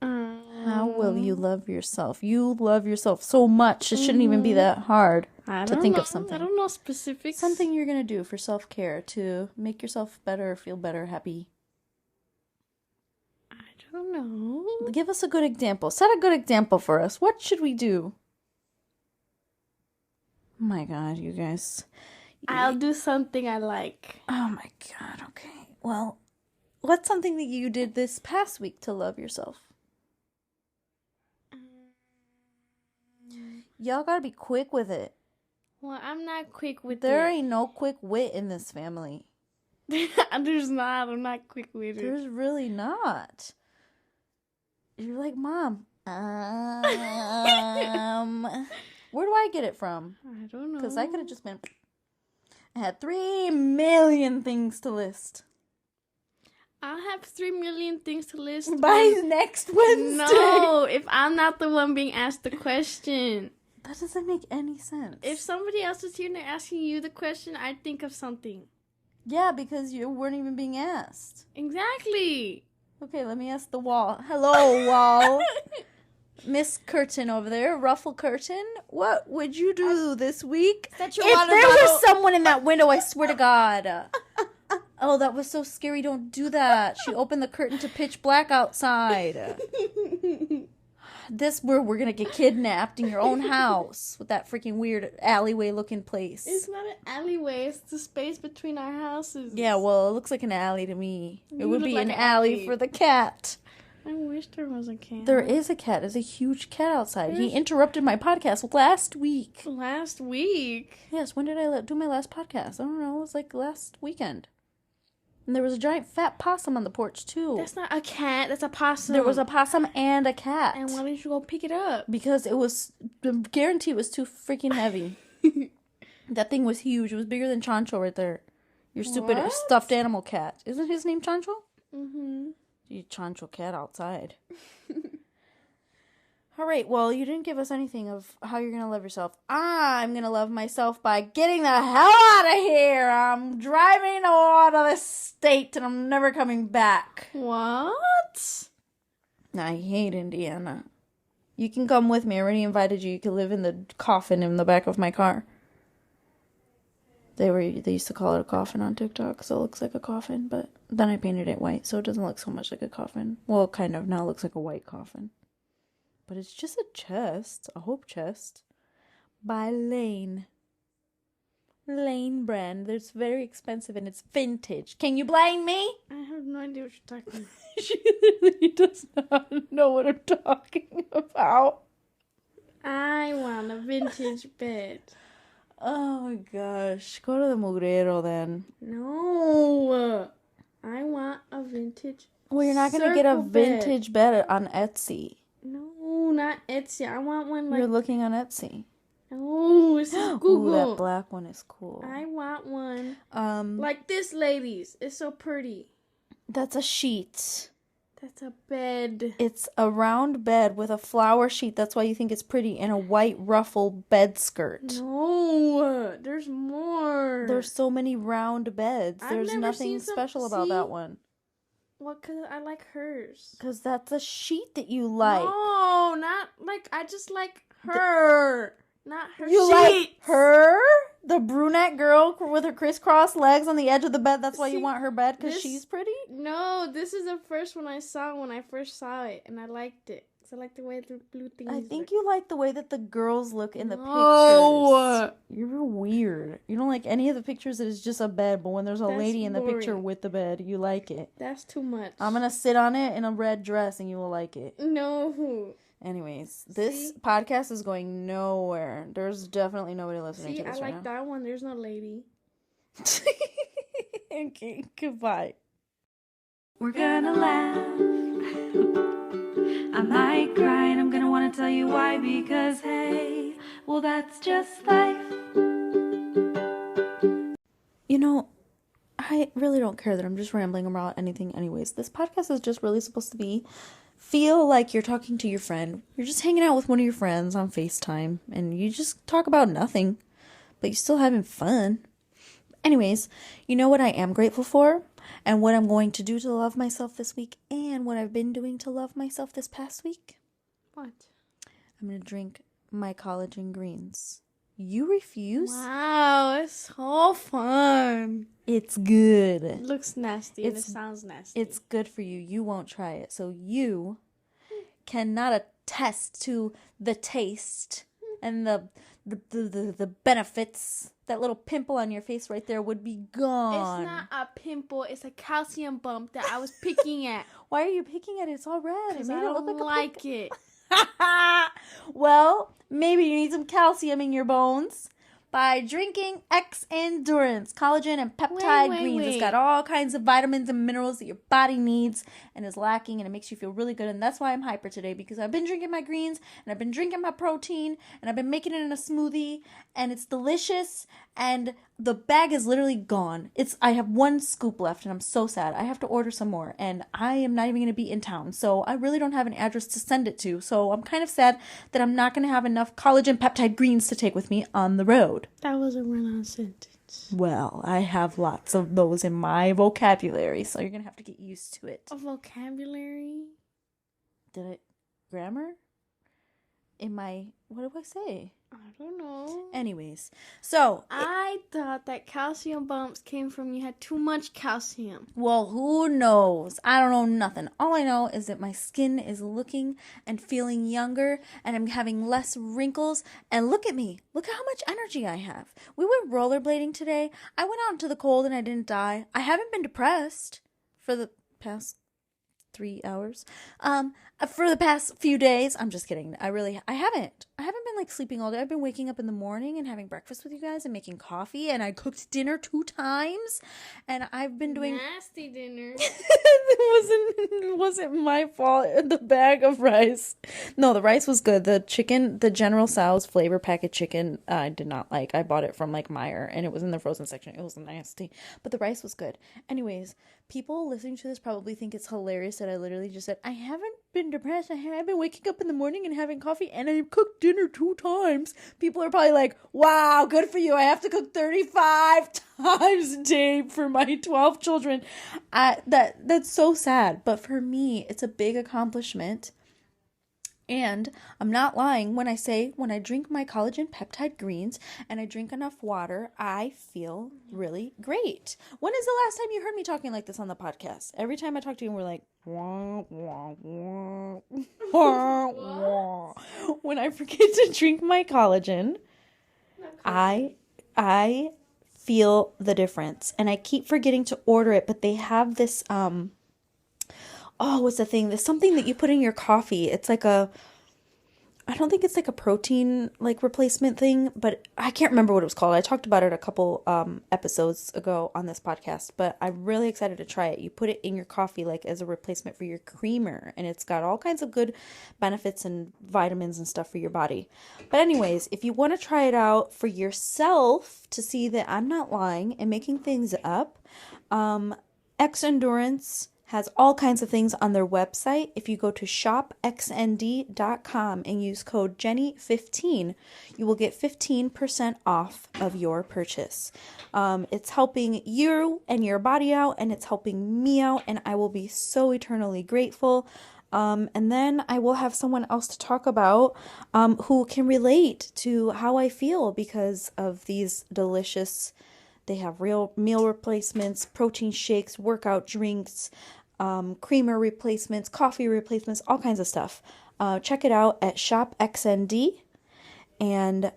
How will you love yourself? You love yourself so much, it shouldn't even be that hard to think of something. I don't know specifics. Something you're going to do for self-care to make yourself better, feel better, happy. I don't know. Give us a good example. Set a good example for us. What should we do? Oh my God, you guys. I'll do something I like. Oh my God, okay. Well, what's something that you did this past week to love yourself? Y'all gotta be quick with it. Well, I'm not quick with There it. ain't no quick wit in this family. There's not. I'm not quick with it. There's really not. You're like, Mom, where do I get it from? I don't know. Because I could have just been... I had 3 million things to list. I'll have 3 million things to list. By next Wednesday. No, if I'm not the one being asked the question. That doesn't make any sense. If somebody else is here and they're asking you the question, I'd think of something. Yeah, because you weren't even being asked. Exactly. Okay, let me ask the wall. Hello, wall. Miss Curtain over there, Ruffle Curtain. What would you do this week? Set your If water there bottle. was someone in that window, I swear to God. Oh, that was so scary. Don't do that. She opened the curtain to pitch black outside. This where we're gonna get kidnapped in your own house with that freaking weird alleyway looking place. It's not an alleyway. It's the space between our houses. Yeah, well, it looks like an alley to me. It You would look be like an an alley alley. for the cat. I wish there was a cat. There is a cat. There's a huge cat outside. He interrupted my podcast last week. Last week. Yes, when did I do my last podcast? I don't know. It was like last weekend. And there was a giant fat possum on the porch, too. That's not a cat. That's a possum. There was a possum and a cat. And why didn't you go pick it up? Because it was, guaranteed it was too freaking heavy. That thing was huge. It was bigger than Chancho right there. Your stupid What? stuffed animal cat. Isn't his name Chancho? Mm-hmm. You Chancho cat outside. All right, well, you didn't give us anything of how you're going to love yourself. I'm going to love myself by getting the hell out of here. I'm driving out of this state and I'm never coming back. What? I hate Indiana. You can come with me. I already invited you. You can live in the coffin in the back of my car. They used to call it a coffin on TikTok, so it looks like a coffin, but then I painted it white, so it doesn't look so much like a coffin. Well, kind of. Now it looks like a white coffin. But it's just a chest, a hope chest, by Lane. Lane brand. It's very expensive and it's vintage. Can you blame me? I have no idea what you're talking about. She literally does not know what I'm talking about. I want a vintage bed. Oh my gosh. Go to the Mugrero then. No. I want a vintage Well, you're not going to get a circle bed. vintage bed on Etsy. No, not Etsy. I want one like... You're looking on Etsy. No, this is Google. Ooh, that black one is cool. I want one Like like this, ladies. It's so pretty. that's a sheet. That's a bed. It's a round bed with a flower sheet. That's why you think it's pretty, and a white ruffle bed skirt. No, there's more. There's so many round beds. I've There's never nothing seen some- special about see? that one. What? Cause I like hers. Because that's a sheet that you like. No, not like I just like her, not her. You sheets. like her? The brunette girl with her crisscross legs on the edge of the bed. That's why you See, want her bed, because this- she's pretty? No, this is the first one I saw when I first saw it, and I liked it. So I like the way the blue things. I think you like the way that the girls look in the No. pictures. You're weird. You don't like any of the pictures that is just a bed, but when there's a That's lady in the picture boring. with the bed, you like it. That's too much. I'm gonna sit on it in a red dress and you will like it. No. Anyways, this See? podcast is going nowhere. There's definitely nobody listening See, to I this like right that one. There's no lady. now. Okay, goodbye. We're gonna laugh. I might cry and I'm gonna want to tell you why, because hey, well, that's just life. You know, I really don't care that I'm just rambling about anything anyways. This podcast is just really supposed to be feel like you're talking to your friend. You're just hanging out with one of your friends on FaceTime and you just talk about nothing, but you're still having fun. Anyways, you know what I am grateful for and what I'm going to do to love myself this week and what I've been doing to love myself this past week? What? I'm going to drink my collagen greens. You refuse? Wow, it's so fun. It's good. It looks nasty and it It's- sounds nasty. It's good for you. You won't try it. So you cannot attest to the taste and the benefits. That little pimple on your face right there would be gone. It's not a pimple. It's a calcium bump that I was picking at. Why are you picking at it? It's all red. It Because made I it don't look like it. Well, maybe you need some calcium in your bones by drinking X Endurance collagen and peptide greens. It's got all kinds of vitamins and minerals that your body needs and is lacking, and it makes you feel really good. And that's why I'm hyper today, because I've been drinking my greens and I've been drinking my protein and I've been making it in a smoothie, and it's delicious. And the bag is literally gone. I have one scoop left and I'm so sad. I have to order some more and I am not even going to be in town. So I really don't have an address to send it to. So I'm kind of sad that I'm not going to have enough collagen peptide greens to take with me on the road. That was a run-on sentence. Well, I have lots of those in my vocabulary, so you're going to have to get used to it. A vocabulary? Did it? Grammar? What do I say? I don't know. Anyways, so I thought that calcium bumps came from you had too much calcium. well, who knows? I don't know nothing. All I know is that my skin is looking and feeling younger and I'm having less wrinkles. And look at me. Look at how much energy I have. We went rollerblading today. I went out into the cold and I didn't die. I haven't been depressed for the past 3 hours. For the past few days. I'm just kidding. I haven't been like sleeping all day. I've been waking up in the morning and having breakfast with you guys and making coffee, and I cooked dinner 2 times, and I've been doing Nasty dinner. it wasn't my fault. The bag of rice. No, the rice was good. The chicken, the General Tso's flavor packet chicken, I did not like. I bought it from like Meijer and it was in the frozen section. It was nasty, but the rice was good. Anyways, people listening to this probably think it's hilarious that I literally just said, I haven't been depressed. I've been waking up in the morning and having coffee and I cooked dinner 2 times. People are probably like, wow, good for you. I have to cook 35 times a day for my 12 children. That's so sad. But for me, it's a big accomplishment. And I'm not lying when I say when I drink my collagen peptide greens and I drink enough water, I feel really great. When is the last time you heard me talking like this on the podcast? Every time I talk to you, we're like, wah, wah, wah, wah, wah. When I forget to drink my collagen, I feel the difference. And I keep forgetting to order it, but they have this what's the thing? There's something that you put in your coffee. It's like I don't think it's like a protein like replacement thing, but I can't remember what it was called. I talked about it a couple episodes ago on this podcast, but I'm really excited to try it. You put it in your coffee like as a replacement for your creamer, and it's got all kinds of good benefits and vitamins and stuff for your body. But anyways, if you want to try it out for yourself to see that I'm not lying and making things up, X Endurance has all kinds of things on their website. If you go to shopxnd.com and use code Jenny15, you will get 15% off of your purchase. It's helping you and your body out, and it's helping me out, and I will be so eternally grateful. And then I will have someone else to talk about who can relate to how I feel because of these delicious. They have real meal replacements, protein shakes, workout drinks, creamer replacements, coffee replacements, all kinds of stuff. Check it out at shopxnd and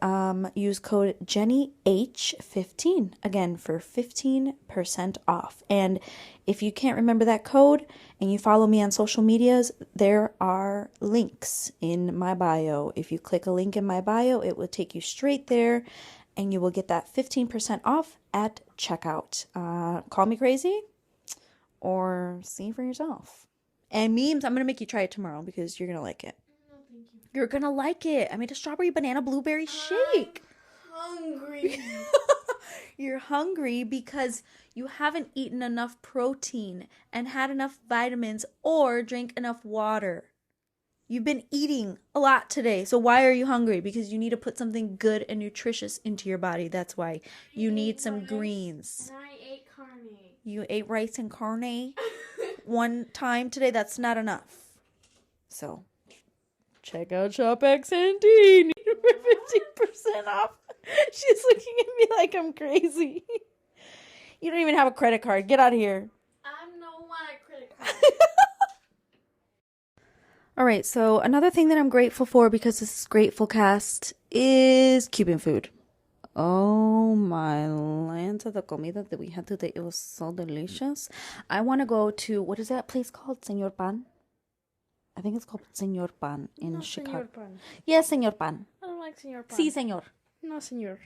use code JennyH15 again for 15% off. And if you can't remember that code and you follow me on social medias, there are links in my bio. If you click a link in my bio, it will take you straight there. And you will get that 15% off at checkout. Call me crazy or see for yourself. And memes, I'm going to make you try it tomorrow because you're going to like it. No, thank you. You're going to like it. I made a strawberry banana blueberry shake. Hungry. You're hungry because you haven't eaten enough protein and had enough vitamins or drank enough water. You've been eating a lot today. So why are you hungry? Because you need to put something good and nutritious into your body. That's why you need some greens. And I ate carne. You ate rice and carne one time today. That's not enough. So check out ShopXND for 15% off. She's looking at me like I'm crazy. You don't even have a credit card. Get out of here. I don't want a credit card. All right, so another thing that I'm grateful for because this is gratefulcast is Cuban food. Oh my land, the comida that we had today, it was so delicious. I want to go to, what is that place called? Señor Pan? I think it's called Señor Pan in Chicago. Señor Pan. Yes, Señor Pan. I don't like Señor Pan. Sí, señor. No, Señor.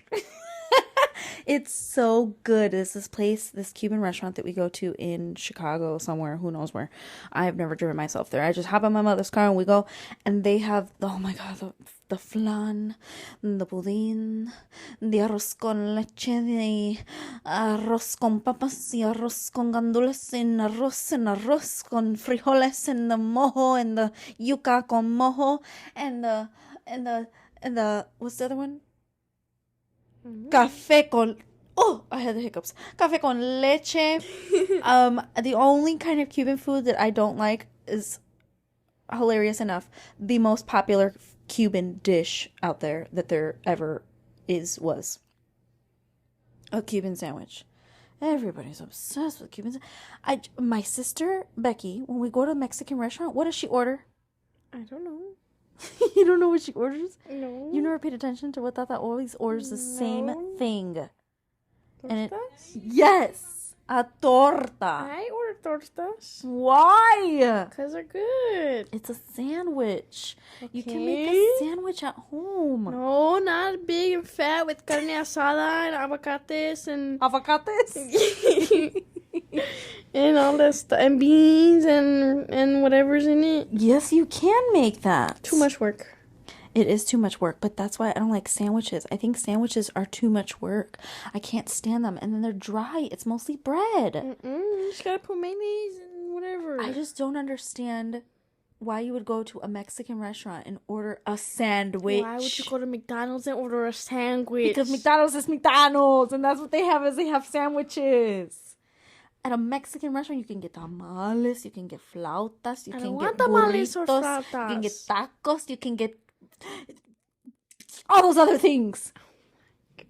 It's so good. There's this place, this Cuban restaurant that we go to in Chicago somewhere, who knows where. I have never driven myself there. I just hop in my mother's car and we go, and they have, oh my God, the flan, the budín, the arroz con leche, the arroz con papas, y arroz con gandules, and arroz con frijoles, and the mojo, and the yuca con mojo, and the, what's the other one? Café con, oh, I had the hiccups. Café con leche. The only kind of Cuban food that I don't like is, hilarious enough, the most popular Cuban dish out there that there ever was a Cuban sandwich. Everybody's obsessed with Cubans. My sister, Becky, when we go to a Mexican restaurant, what does she order? I don't know. You don't know what she orders? No. You never paid attention to what Tata always orders the same thing. And Tortas? Yes, a torta. I order tortas. Why? Because they're good. It's a sandwich. You can make Okay. a sandwich at home. No, not big and fat with carne asada and aguacates and Avocados? and all that stuff and beans and whatever's in it. Yes, you can make that. Too much work. It is too much work, but that's why I don't like sandwiches. I think sandwiches are too much work. I can't stand them, and then they're dry. It's mostly bread. You just gotta put mayonnaise and whatever. I just don't understand why you would go to a Mexican restaurant and order a sandwich. Why would you go to McDonald's and order a sandwich? Because McDonald's is McDonald's, and that's what they have is they have sandwiches. At a Mexican restaurant, you can get tamales, you can get flautas, you I can don't get want tamales or burritos, you can get flautas. tacos, you can get all those other things.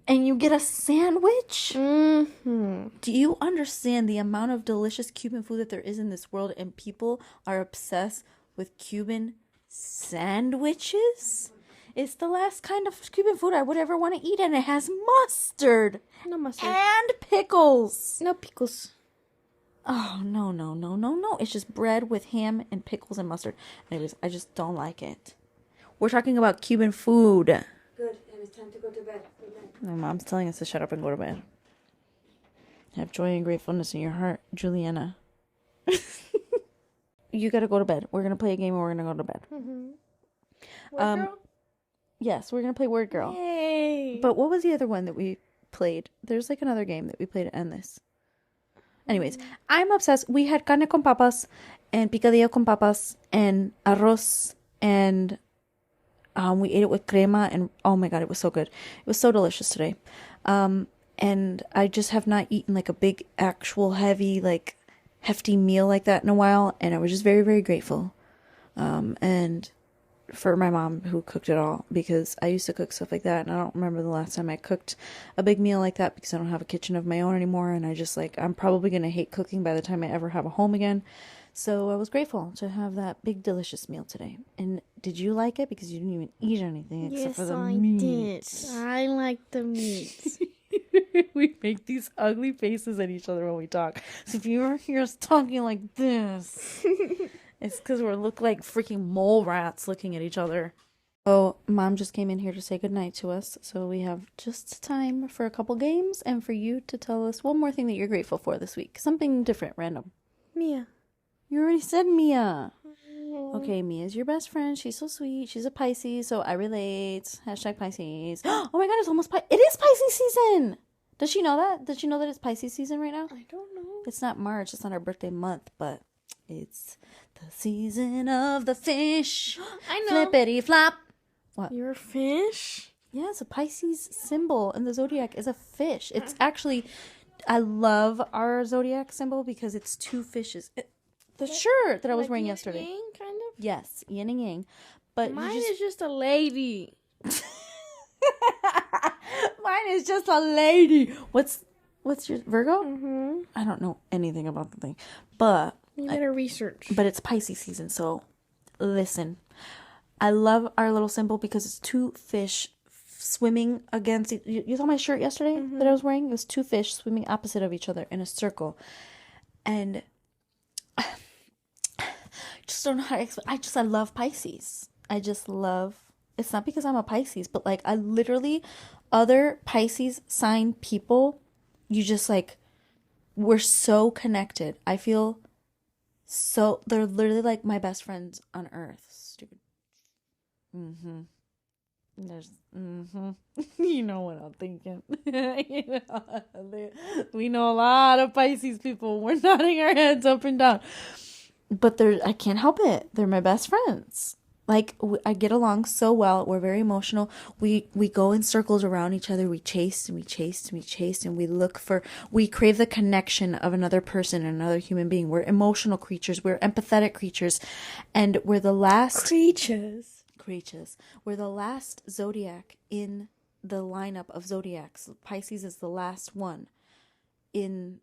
And you get a sandwich? Mm-hmm. Do you understand the amount of delicious Cuban food that there is in this world, and people are obsessed with Cuban sandwiches? It's the last kind of Cuban food I would ever want to eat, and it has mustard No mustard. and pickles. No pickles. Oh, no. It's just bread with ham and pickles and mustard. Anyways, I just don't like it. We're talking about Cuban food. Good, and it's time to go to bed. My mom's telling us to shut up and go to bed. Have joy and gratefulness in your heart, Juliana. You gotta go to bed. We're gonna play a game and we're gonna go to bed. Girl? Yes, we're gonna play Word Girl. Yay. But what was the other one that we played? There's like another game that we played to end this. Anyways, I'm obsessed. We had carne con papas and picadillo con papas and arroz and we ate it with crema and oh my God, it was so good. It was so delicious today. And I just have not eaten like a big actual heavy like hefty meal like that in a while, and I was just very, very grateful. And for my mom who cooked it all, because I used to cook stuff like that and I don't remember the last time I cooked a big meal like that because I don't have a kitchen of my own anymore, and I just like I'm probably going to hate cooking by the time I ever have a home again. So I was grateful to have that big delicious meal today. And did you like it? Because you didn't even eat anything except for the meat. Did. I like the meat. We make these ugly faces at each other when we talk. So if you ever hear us talking like this, it's because we look like freaking mole rats looking at each other. Oh, Mom just came in here to say goodnight to us. So we have just time for a couple games and for you to tell us one more thing that you're grateful for this week. Something different, random. Mia. You already said Mia. Okay, Mia's your best friend. She's so sweet. She's a Pisces, so I relate. Hashtag Pisces. Oh my God, it's almost It is Pisces season. Does she know that? Does she know that it's Pisces season right now? I don't know. It's not March. It's not our birthday month, but it's the season of the fish. I know. Flippity flop. What? You're a fish? Yeah, it's a Pisces symbol, and the zodiac is a fish. It's actually, I love our zodiac symbol because it's two fishes. The shirt that I was Like wearing yin and yesterday. yang, kind of? Yes, yin and yang. But Mine is just a lady. Mine is just a lady. What's your Virgo? Mm-hmm. I don't know anything about the thing, but You better research. but it's Pisces season, so listen. I love our little symbol because it's two fish swimming against. You saw my shirt yesterday that I was wearing. It was two fish swimming opposite of each other in a circle, and I just don't know how to explain. I love Pisces. I just love. It's not because I'm a Pisces, but like I literally, other Pisces sign people, you just like, we're so connected. I feel so, they're literally like my best friends on earth. Stupid. You know what I'm thinking. We know a lot of Pisces people. We're nodding our heads up and down. But I can't help it. They're my best friends. Like, I get along so well. We're very emotional. We go in circles around each other. We chase and we chase and we chase and we crave the connection of another person, another human being. We're emotional creatures. We're empathetic creatures. And we're the last... Creatures. We're the last zodiac in the lineup of zodiacs. Pisces is the last one in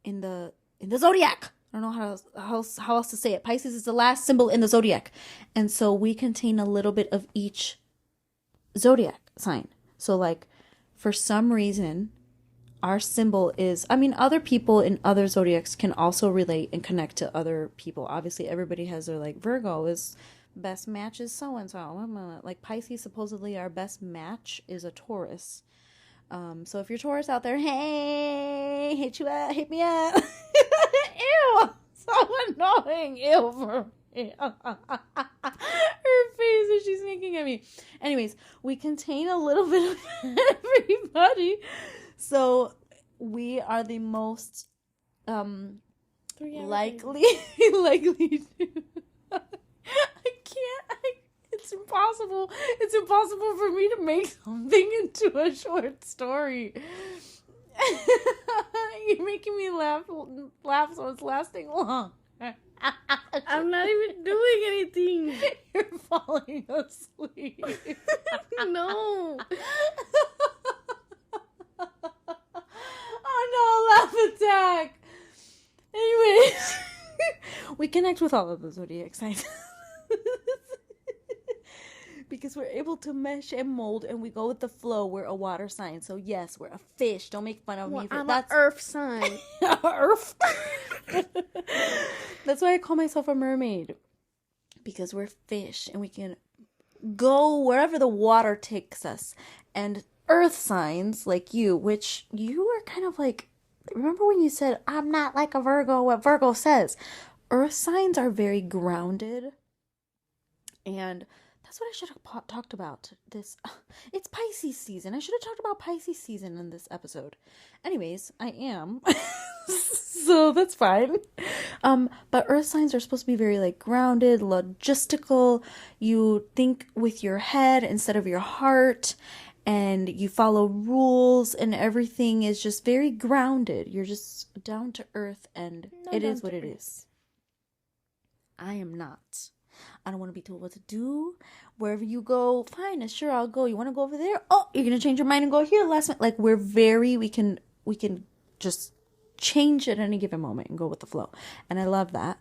the zodiac. I don't know how else to say it. Pisces is the last symbol in the zodiac. And so we contain a little bit of each zodiac sign. So like for some reason our symbol is, I mean, other people in other zodiacs can also relate and connect to other people. Obviously everybody has their like Virgo is best match is so and so. Like Pisces, supposedly our best match is a Taurus. So if you're Taurus out there, hey, hit me up. Ew, so annoying. Ew for me. Her face that she's making at me. Anyways, we contain a little bit of everybody. So we are the most likely to. It's impossible. It's impossible for me to make something into a short story. You're making me laugh so it's lasting long. I'm not even doing anything. You're falling asleep. No. Oh no, laugh attack. Anyways, we connect with all of the zodiac signs. Because we're able to mesh and mold and we go with the flow. We're a water sign. So yes, we're a fish. Don't make fun of me. I'm an earth sign. Earth. That's why I call myself a mermaid. Because we're fish and we can go wherever the water takes us. And earth signs like you, which you are kind of like, remember when you said, I'm not like a Virgo, what Virgo says. Earth signs are very grounded. And That's what I should have talked about. This, it's Pisces season. I should have talked about Pisces season in this episode. Anyways, I am. So that's fine. But earth signs are supposed to be very like grounded, logistical. You think with your head instead of your heart, and you follow rules, and everything is just very grounded. You're just down to earth, and it is what it is. I am not. I don't want to be told what to do. Wherever you go, fine, sure, I'll go. You want to go over there? Oh, you're gonna change your mind and go here last minute. Like we can just change at any given moment and go with the flow. And I love that.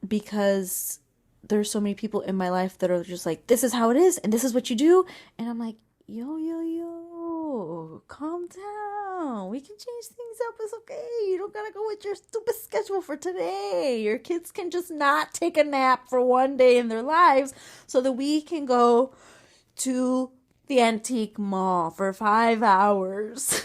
Because there's so many people in my life that are just like, this is how it is and this is what you do. And I'm like, yo, calm down. We can change things up. It's okay. You don't gotta go with your stupid schedule for today. Your kids can just not take a nap for one day in their lives so that we can go to the antique mall for 5 hours.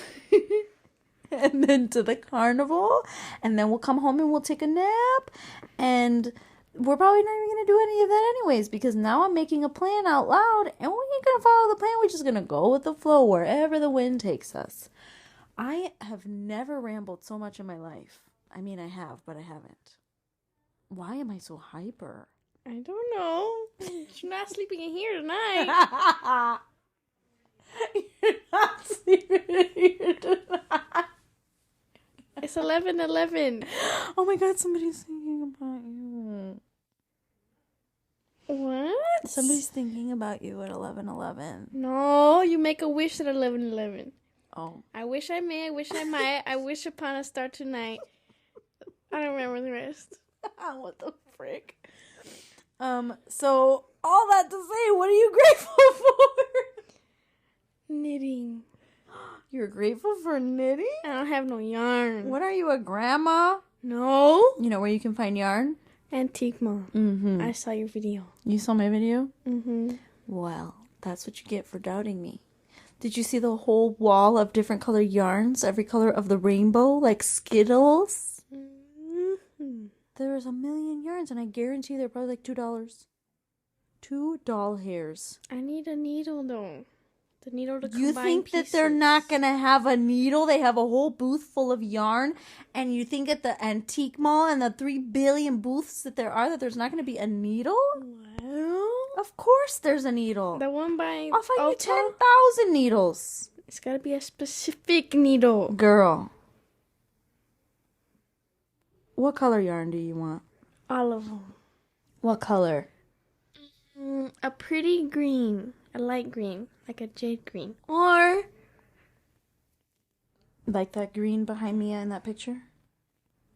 And then to the carnival, and then we'll come home and we'll take a nap, and we're probably not even going to do any of that anyways, because now I'm making a plan out loud, and we ain't going to follow the plan. We're just going to go with the flow wherever the wind takes us. I have never rambled so much in my life. I mean, I have, but I haven't. Why am I so hyper? I don't know. You're not sleeping in here tonight. You're not sleeping in here tonight. It's 11:11. Oh my God, somebody's thinking about you. What? Somebody's thinking about you at 11:11. No, you make a wish at 11:11. Oh. I wish I may, I wish I might, I wish upon a star tonight. I don't remember the rest. What the frick? So all that to say, what are you grateful for? Knitting. You're grateful for knitting? I don't have no yarn. What are you, a grandma? No. You know where you can find yarn? Antique Mom. Mm-hmm. I saw your video. You saw my video? Mm-hmm. Well, that's what you get for doubting me. Did you see the whole wall of different colored yarns? Every color of the rainbow, like Skittles? Mm-hmm. There's a million yarns, and I guarantee they're probably like $2. 2 doll hairs. I need a needle, though. The needle to combine You think pieces. that they're not going to have a needle? They have a whole booth full of yarn. And you think at the antique mall and the 3 billion booths that there are, that there's not going to be a needle? Well, Of course there's a needle. the one by I'll find you Ulta, 10,000 needles. it's got to be a specific needle. Girl. What color yarn do you want? All of them. What color? A pretty green. A light green. Like a jade green. Or Like that green behind me in that picture?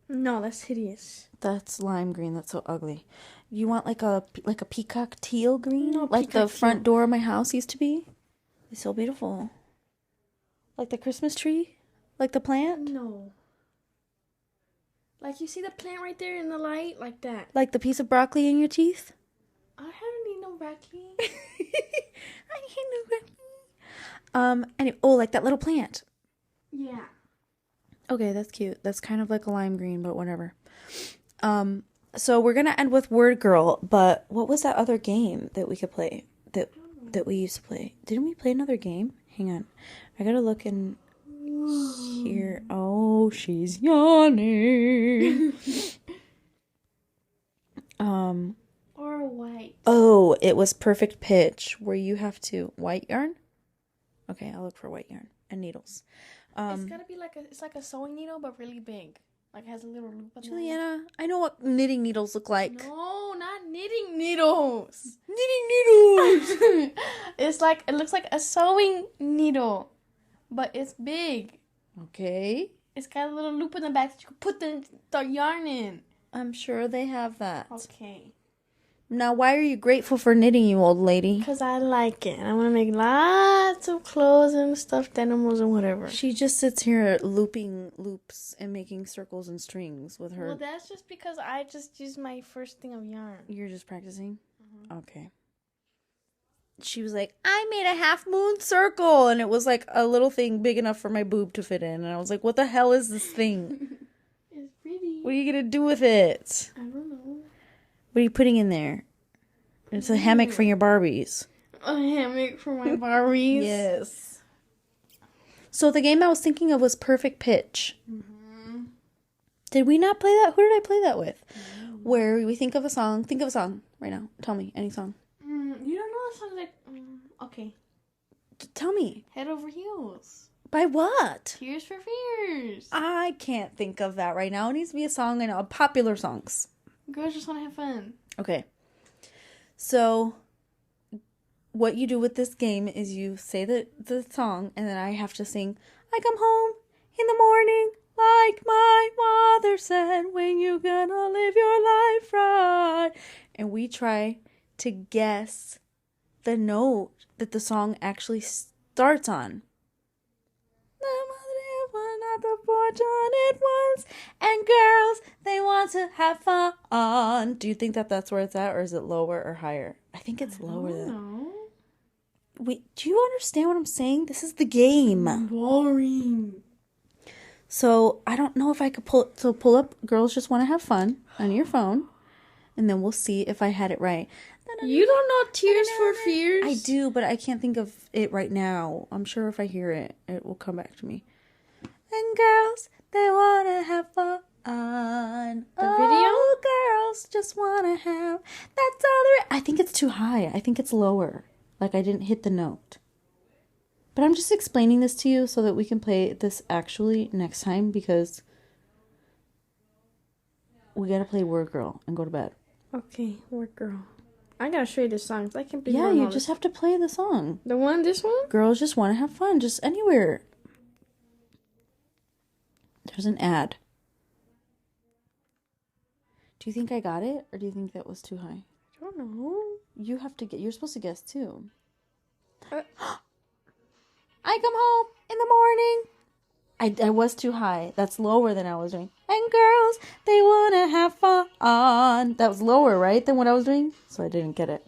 no, that's hideous. That's lime green. That's so ugly. You want like a peacock teal green? No, like the peacock front teal. door of my house used to be? It's so beautiful. Like the Christmas tree? Like the plant? No. Like you see the plant right there in the light? Like that. Like the piece of broccoli in your teeth? I don't need no broccoli. I need no broccoli. And like that little plant. Yeah. Okay, that's cute. That's kind of like a lime green, but whatever. So we're gonna end with Word Girl, but what was that other game that we could play? That we used to play? Didn't we play another game? Hang on. I gotta look in here. Oh, she's yawning. Or white. Oh, it was Perfect Pitch, where you have to white yarn. Okay, I'll look for white yarn and needles. It's gotta be it's like a sewing needle, but really big. Like it has a little loop on the end. Juliana, I know what knitting needles look like. No, not knitting needles. Knitting needles. It looks like a sewing needle, but it's big. Okay, It's got a little loop in the back that you can put the yarn in. I'm sure they have that. Okay. Now, why are you grateful for knitting, you old lady? Because I like it. I want to make lots of clothes and stuffed animals and whatever. She just sits here looping loops and making circles and strings with her. Well, that's just because I just used my first thing of yarn. You're just practicing? Okay. She was like, I made a half moon circle, and it was like a little thing big enough for my boob to fit in. And I was like, what the hell is this thing? It's pretty. What are you going to do with it? I don't know. What are you putting in there? It's a hammock for your Barbies. A hammock for my Barbies. Yes. So the game I was thinking of was Perfect Pitch. Mm-hmm. Did we not play that? Who did I play that with? Where we think of a song. Think of a song right now. Tell me any song. You don't know the song like... okay. Tell me. Head Over Heels. By what? Tears for Fears. I can't think of that right now. It needs to be a song I know. Popular songs. Girls just want to have fun. Okay. So what you do with this game is you say the song, and then I have to sing, I come home in the morning like my mother said, when you gonna live your life right? And we try to guess the note that the song actually starts on. Not the fortunate ones, and girls, they want to have fun. Do you think that that's where it's at, or is it lower or higher? I think it's lower than. No. Wait, do you understand what I'm saying? This is the game. Boring. So I don't know if I could pull up Girls Just Want to Have Fun on your phone, and then we'll see if I had it right. You don't know Tears for Fears? I do, but I can't think of it right now. I'm sure if I hear it, it will come back to me. And girls, they want to have fun. The video? Girls just want to have. That's all there is. I think it's too high. I think it's lower. Like I didn't hit the note. But I'm just explaining this to you so that we can play this actually next time, because we got to play Word Girl and go to bed. Okay, Word Girl. I gotta show you the songs. I can't be Yeah, you just have to play the song. The one, this one? Girls just want to have fun, just anywhere. There's an ad. Do you think I got it, or do you think that was too high? I don't know. You're supposed to guess too. I come home in the morning. I was too high. That's lower than I was doing. And girls, they want to have fun. That was lower, right, than what I was doing? So I didn't get it.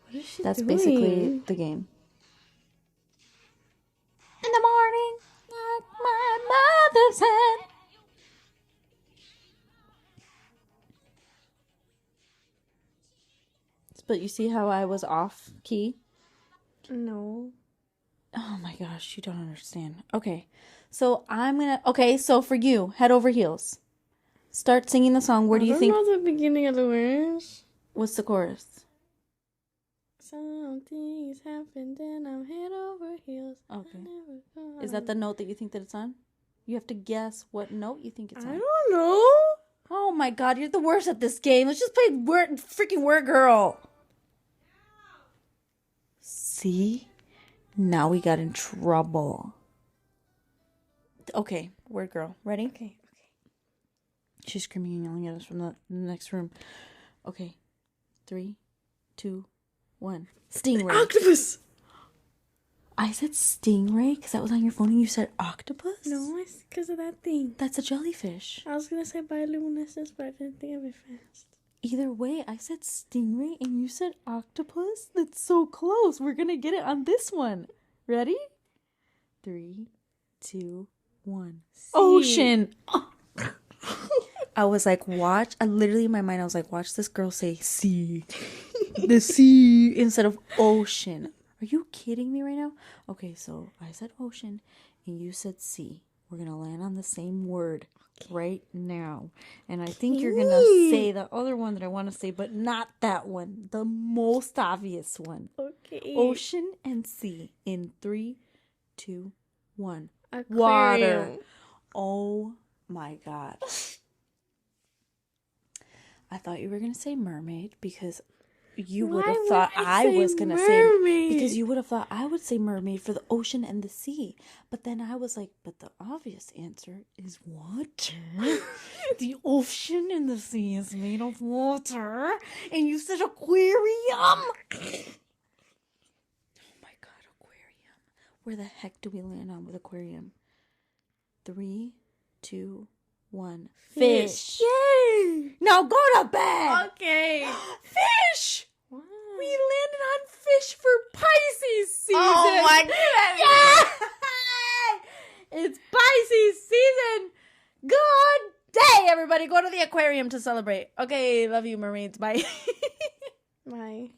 What is she That's doing? basically the game. In the morning, like my mother said. But you see how I was off key? No. Oh my gosh, you don't understand. Okay, so so for you, Head Over Heels. Start singing the song. Where do you think? I don't know the beginning of the words. What's the chorus? Something's happened and I'm head over heels. Okay. Is that the note that you think that it's on? You have to guess what note you think it's on. I don't know. Oh my god, you're the worst at this game. Let's just play freaking Word Girl. See? Now we got in trouble. Okay, Word Girl. Ready? Okay. She's screaming and yelling at us from the next room. Okay. 3, 2, 1. Stingray. Octopus. I said stingray because that was on your phone and you said octopus? No, it's because of that thing. That's a jellyfish. I was going to say bioluminescence, but I didn't think of it fast. Either way, I said stingray and you said octopus. That's so close. We're going to get it on this one. Ready? 3, 2, 1. Ocean. I was like, watch. Literally in my mind, I was like, watch this girl say sea. The sea instead of ocean. Are you kidding me right now? Okay, so I said ocean and you said sea. We're going to land on the same word right now. And I think you're going to say the other one that I want to say, but not that one. The most obvious one. Okay. Ocean and sea in 3, 2, 1. Aquarium. Water. Oh my God. I thought you were going to say mermaid because you would have thought I was going to say, because you would have thought I would say mermaid for the ocean and the sea. But then I was like, but the obvious answer is water. The ocean and the sea is made of water. And you said aquarium. Oh my God, aquarium. Where the heck do we land on with aquarium? 3, 2, 1. Fish. Yay! Now go to bed. Okay. Fish. Wow. We landed on fish for Pisces season. Oh my goodness. Yeah! It's Pisces season. Good day, everybody. Go to the aquarium to celebrate. Okay, love you, mermaids. Bye. Bye.